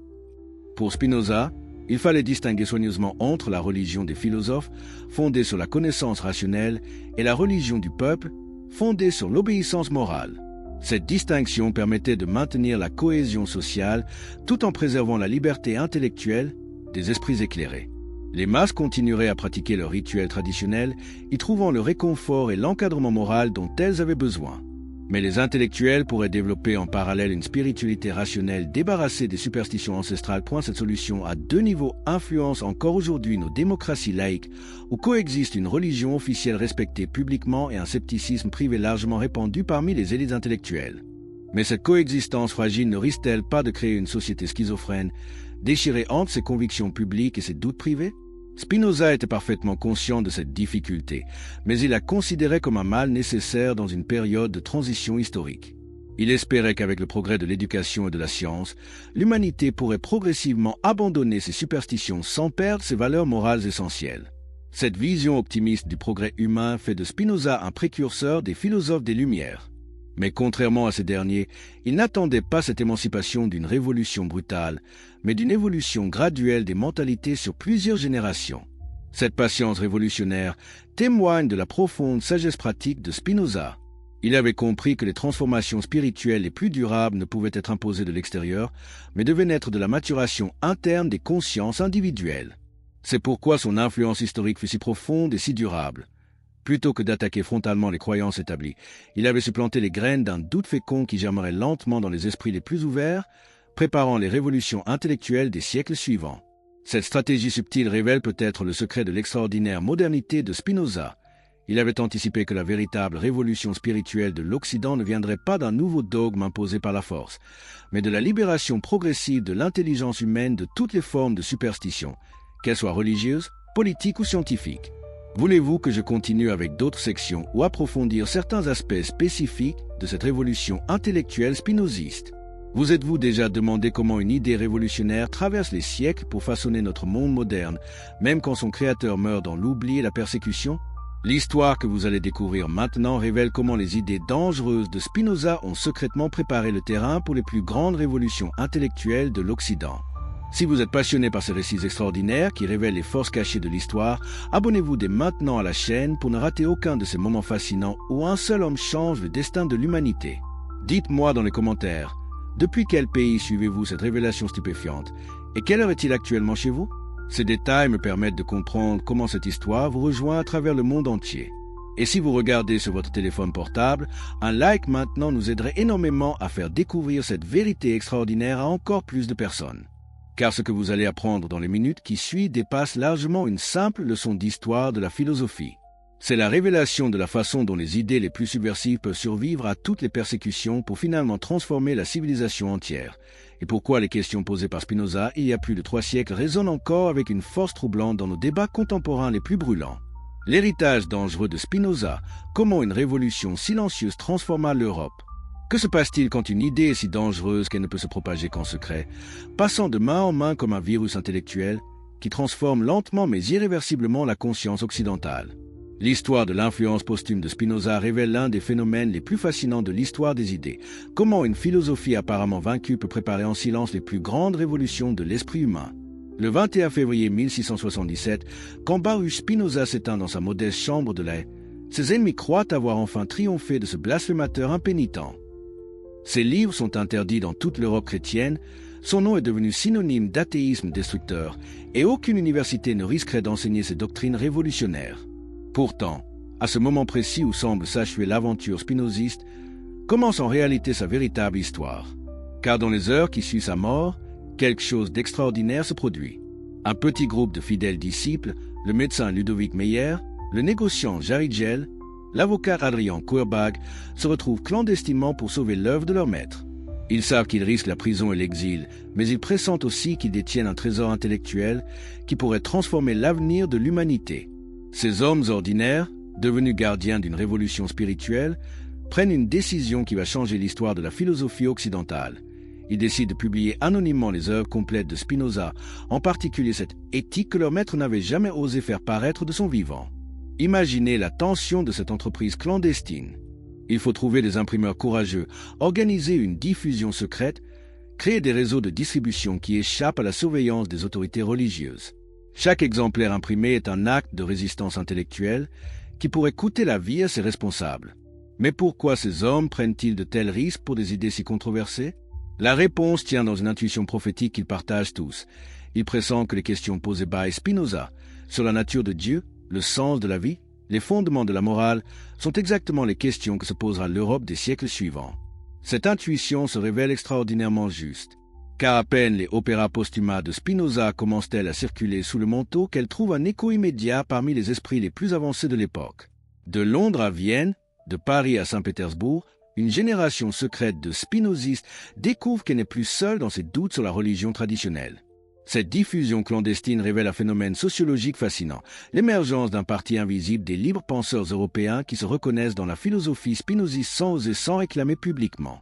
Pour Spinoza, il fallait distinguer soigneusement entre la religion des philosophes, fondée sur la connaissance rationnelle, et la religion du peuple, fondée sur l'obéissance morale. Cette distinction permettait de maintenir la cohésion sociale tout en préservant la liberté intellectuelle des esprits éclairés. Les masses continueraient à pratiquer leurs rituels traditionnels, y trouvant le réconfort et l'encadrement moral dont elles avaient besoin. Mais les intellectuels pourraient développer en parallèle une spiritualité rationnelle débarrassée des superstitions ancestrales. Cette solution à deux niveaux influence encore aujourd'hui nos démocraties laïques, où coexistent une religion officielle respectée publiquement et un scepticisme privé largement répandu parmi les élites intellectuelles. Mais cette coexistence fragile ne risque-t-elle pas de créer une société schizophrène, déchirée entre ses convictions publiques et ses doutes privés? Spinoza était parfaitement conscient de cette difficulté, mais il la considérait comme un mal nécessaire dans une période de transition historique. Il espérait qu'avec le progrès de l'éducation et de la science, l'humanité pourrait progressivement abandonner ses superstitions sans perdre ses valeurs morales essentielles. Cette vision optimiste du progrès humain fait de Spinoza un précurseur des philosophes des Lumières. Mais contrairement à ces derniers, il n'attendait pas cette émancipation d'une révolution brutale, mais d'une évolution graduelle des mentalités sur plusieurs générations. Cette patience révolutionnaire témoigne de la profonde sagesse pratique de Spinoza. Il avait compris que les transformations spirituelles les plus durables ne pouvaient être imposées de l'extérieur, mais devaient naître de la maturation interne des consciences individuelles. C'est pourquoi son influence historique fut si profonde et si durable. Plutôt que d'attaquer frontalement les croyances établies, il avait supplanté les graines d'un doute fécond qui germerait lentement dans les esprits les plus ouverts, préparant les révolutions intellectuelles des siècles suivants. Cette stratégie subtile révèle peut-être le secret de l'extraordinaire modernité de Spinoza. Il avait anticipé que la véritable révolution spirituelle de l'Occident ne viendrait pas d'un nouveau dogme imposé par la force, mais de la libération progressive de l'intelligence humaine de toutes les formes de superstition, qu'elles soient religieuses, politiques ou scientifiques. Voulez-vous que je continue avec d'autres sections ou approfondir certains aspects spécifiques de cette révolution intellectuelle spinoziste? Vous êtes-vous déjà demandé comment une idée révolutionnaire traverse les siècles pour façonner notre monde moderne, même quand son créateur meurt dans l'oubli et la persécution? L'histoire que vous allez découvrir maintenant révèle comment les idées dangereuses de Spinoza ont secrètement préparé le terrain pour les plus grandes révolutions intellectuelles de l'Occident. Si vous êtes passionné par ces récits extraordinaires qui révèlent les forces cachées de l'histoire, abonnez-vous dès maintenant à la chaîne pour ne rater aucun de ces moments fascinants où un seul homme change le destin de l'humanité. Dites-moi dans les commentaires, depuis quel pays suivez-vous cette révélation stupéfiante et quelle heure est-il actuellement chez vous? Ces détails me permettent de comprendre comment cette histoire vous rejoint à travers le monde entier. Et si vous regardez sur votre téléphone portable, un like maintenant nous aiderait énormément à faire découvrir cette vérité extraordinaire à encore plus de personnes. Car ce que vous allez apprendre dans les minutes qui suivent dépasse largement une simple leçon d'histoire de la philosophie. C'est la révélation de la façon dont les idées les plus subversives peuvent survivre à toutes les persécutions pour finalement transformer la civilisation entière. Et pourquoi les questions posées par Spinoza il y a plus de 3 siècles résonnent encore avec une force troublante dans nos débats contemporains les plus brûlants. L'héritage dangereux de Spinoza, comment une révolution silencieuse transforma l'Europe. Que se passe-t-il quand une idée est si dangereuse qu'elle ne peut se propager qu'en secret, passant de main en main comme un virus intellectuel qui transforme lentement mais irréversiblement la conscience occidentale? L'histoire de l'influence posthume de Spinoza révèle l'un des phénomènes les plus fascinants de l'histoire des idées. Comment une philosophie apparemment vaincue peut préparer en silence les plus grandes révolutions de l'esprit humain. Le 21 février 1677, quand Baruch Spinoza s'éteint dans sa modeste chambre de lait, ses ennemis croient avoir enfin triomphé de ce blasphémateur impénitent. Ses livres sont interdits dans toute l'Europe chrétienne, son nom est devenu synonyme d'athéisme destructeur, et aucune université ne risquerait d'enseigner ses doctrines révolutionnaires. Pourtant, à ce moment précis où semble s'achever l'aventure spinoziste, commence en réalité sa véritable histoire. Car dans les heures qui suivent sa mort, quelque chose d'extraordinaire se produit. Un petit groupe de fidèles disciples, le médecin Ludovic Meyer, le négociant Jarigel, l'avocat Adrian Courbag, se retrouvent clandestinement pour sauver l'œuvre de leur maître. Ils savent qu'ils risquent la prison et l'exil, mais ils pressentent aussi qu'ils détiennent un trésor intellectuel qui pourrait transformer l'avenir de l'humanité. Ces hommes ordinaires, devenus gardiens d'une révolution spirituelle, prennent une décision qui va changer l'histoire de la philosophie occidentale. Ils décident de publier anonymement les œuvres complètes de Spinoza, en particulier cette éthique que leur maître n'avait jamais osé faire paraître de son vivant. Imaginez la tension de cette entreprise clandestine. Il faut trouver des imprimeurs courageux, organiser une diffusion secrète, créer des réseaux de distribution qui échappent à la surveillance des autorités religieuses. Chaque exemplaire imprimé est un acte de résistance intellectuelle qui pourrait coûter la vie à ses responsables. Mais pourquoi ces hommes prennent-ils de tels risques pour des idées si controversées? La réponse tient dans une intuition prophétique qu'ils partagent tous. Ils pressentent que les questions posées par Spinoza sur la nature de Dieu, le sens de la vie, les fondements de la morale sont exactement les questions que se posera l'Europe des siècles suivants. Cette intuition se révèle extraordinairement juste. Car à peine les opéras posthumas de Spinoza commencent-elles à circuler sous le manteau qu'elles trouvent un écho immédiat parmi les esprits les plus avancés de l'époque. De Londres à Vienne, de Paris à Saint-Pétersbourg, une génération secrète de spinozistes découvre qu'elle n'est plus seule dans ses doutes sur la religion traditionnelle. Cette diffusion clandestine révèle un phénomène sociologique fascinant, l'émergence d'un parti invisible des libres penseurs européens qui se reconnaissent dans la philosophie spinoziste sans oser s'en réclamer publiquement.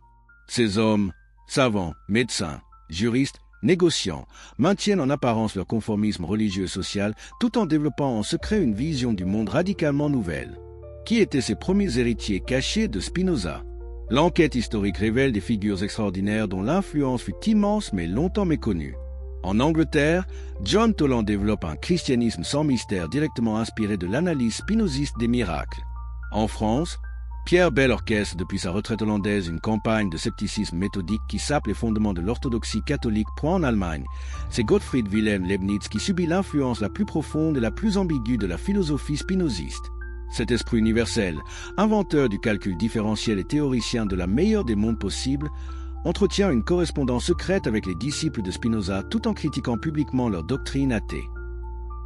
Ces hommes, savants, médecins, juristes, négociants, maintiennent en apparence leur conformisme religieux et social tout en développant en secret une vision du monde radicalement nouvelle. Qui étaient ces premiers héritiers cachés de Spinoza? L'enquête historique révèle des figures extraordinaires dont l'influence fut immense mais longtemps méconnue. En Angleterre, John Toland développe un christianisme sans mystère directement inspiré de l'analyse spinoziste des miracles. En France, Pierre Bell orchestre depuis sa retraite hollandaise une campagne de scepticisme méthodique qui sape les fondements de l'orthodoxie catholique. En Allemagne, c'est Gottfried Wilhelm Leibniz qui subit l'influence la plus profonde et la plus ambiguë de la philosophie spinoziste. Cet esprit universel, inventeur du calcul différentiel et théoricien de la meilleure des mondes possibles, entretient une correspondance secrète avec les disciples de Spinoza tout en critiquant publiquement leur doctrine athée.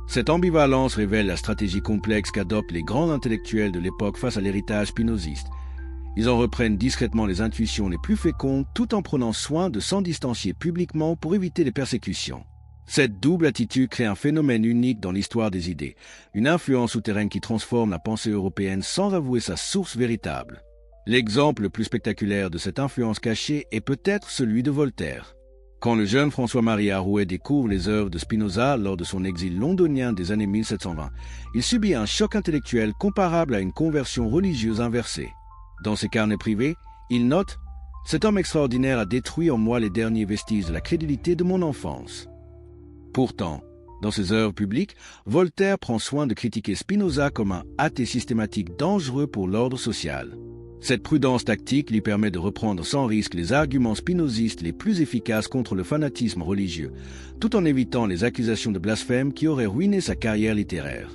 Cette ambivalence révèle la stratégie complexe qu'adoptent les grands intellectuels de l'époque face à l'héritage spinoziste. Ils en reprennent discrètement les intuitions les plus fécondes tout en prenant soin de s'en distancier publiquement pour éviter les persécutions. Cette double attitude crée un phénomène unique dans l'histoire des idées, une influence souterraine qui transforme la pensée européenne sans avouer sa source véritable. L'exemple le plus spectaculaire de cette influence cachée est peut-être celui de Voltaire. Quand le jeune François-Marie Arouet découvre les œuvres de Spinoza lors de son exil londonien des années 1720, il subit un choc intellectuel comparable à une conversion religieuse inversée. Dans ses carnets privés, il note « Cet homme extraordinaire a détruit en moi les derniers vestiges de la crédulité de mon enfance ». Pourtant, dans ses œuvres publiques, Voltaire prend soin de critiquer Spinoza comme un athée systématique dangereux pour l'ordre social. Cette prudence tactique lui permet de reprendre sans risque les arguments spinozistes les plus efficaces contre le fanatisme religieux, tout en évitant les accusations de blasphème qui auraient ruiné sa carrière littéraire.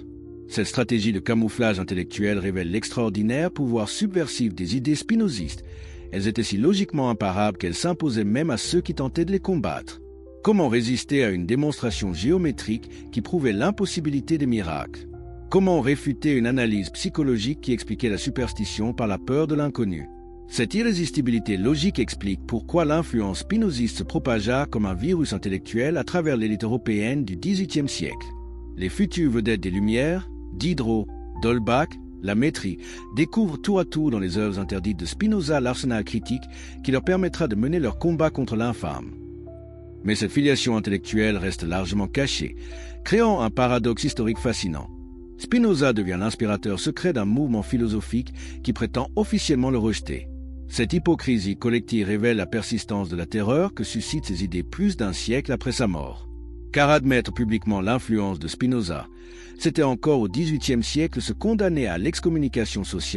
Cette stratégie de camouflage intellectuel révèle l'extraordinaire pouvoir subversif des idées spinozistes. Elles étaient si logiquement imparables qu'elles s'imposaient même à ceux qui tentaient de les combattre. Comment résister à une démonstration géométrique qui prouvait l'impossibilité des miracles? Comment réfuter une analyse psychologique qui expliquait la superstition par la peur de l'inconnu? Cette irrésistibilité logique explique pourquoi l'influence spinoziste se propagea comme un virus intellectuel à travers l'élite européenne du XVIIIe siècle. Les futures vedettes des Lumières, Diderot, d'Holbach, la Métrie, découvrent tour à tour dans les œuvres interdites de Spinoza l'arsenal critique qui leur permettra de mener leur combat contre l'infâme. Mais cette filiation intellectuelle reste largement cachée, créant un paradoxe historique fascinant. Spinoza devient l'inspirateur secret d'un mouvement philosophique qui prétend officiellement le rejeter. Cette hypocrisie collective révèle la persistance de la terreur que suscitent ces idées plus d'un siècle après sa mort. Car admettre publiquement l'influence de Spinoza, c'était encore au XVIIIe siècle se condamner à l'excommunication sociale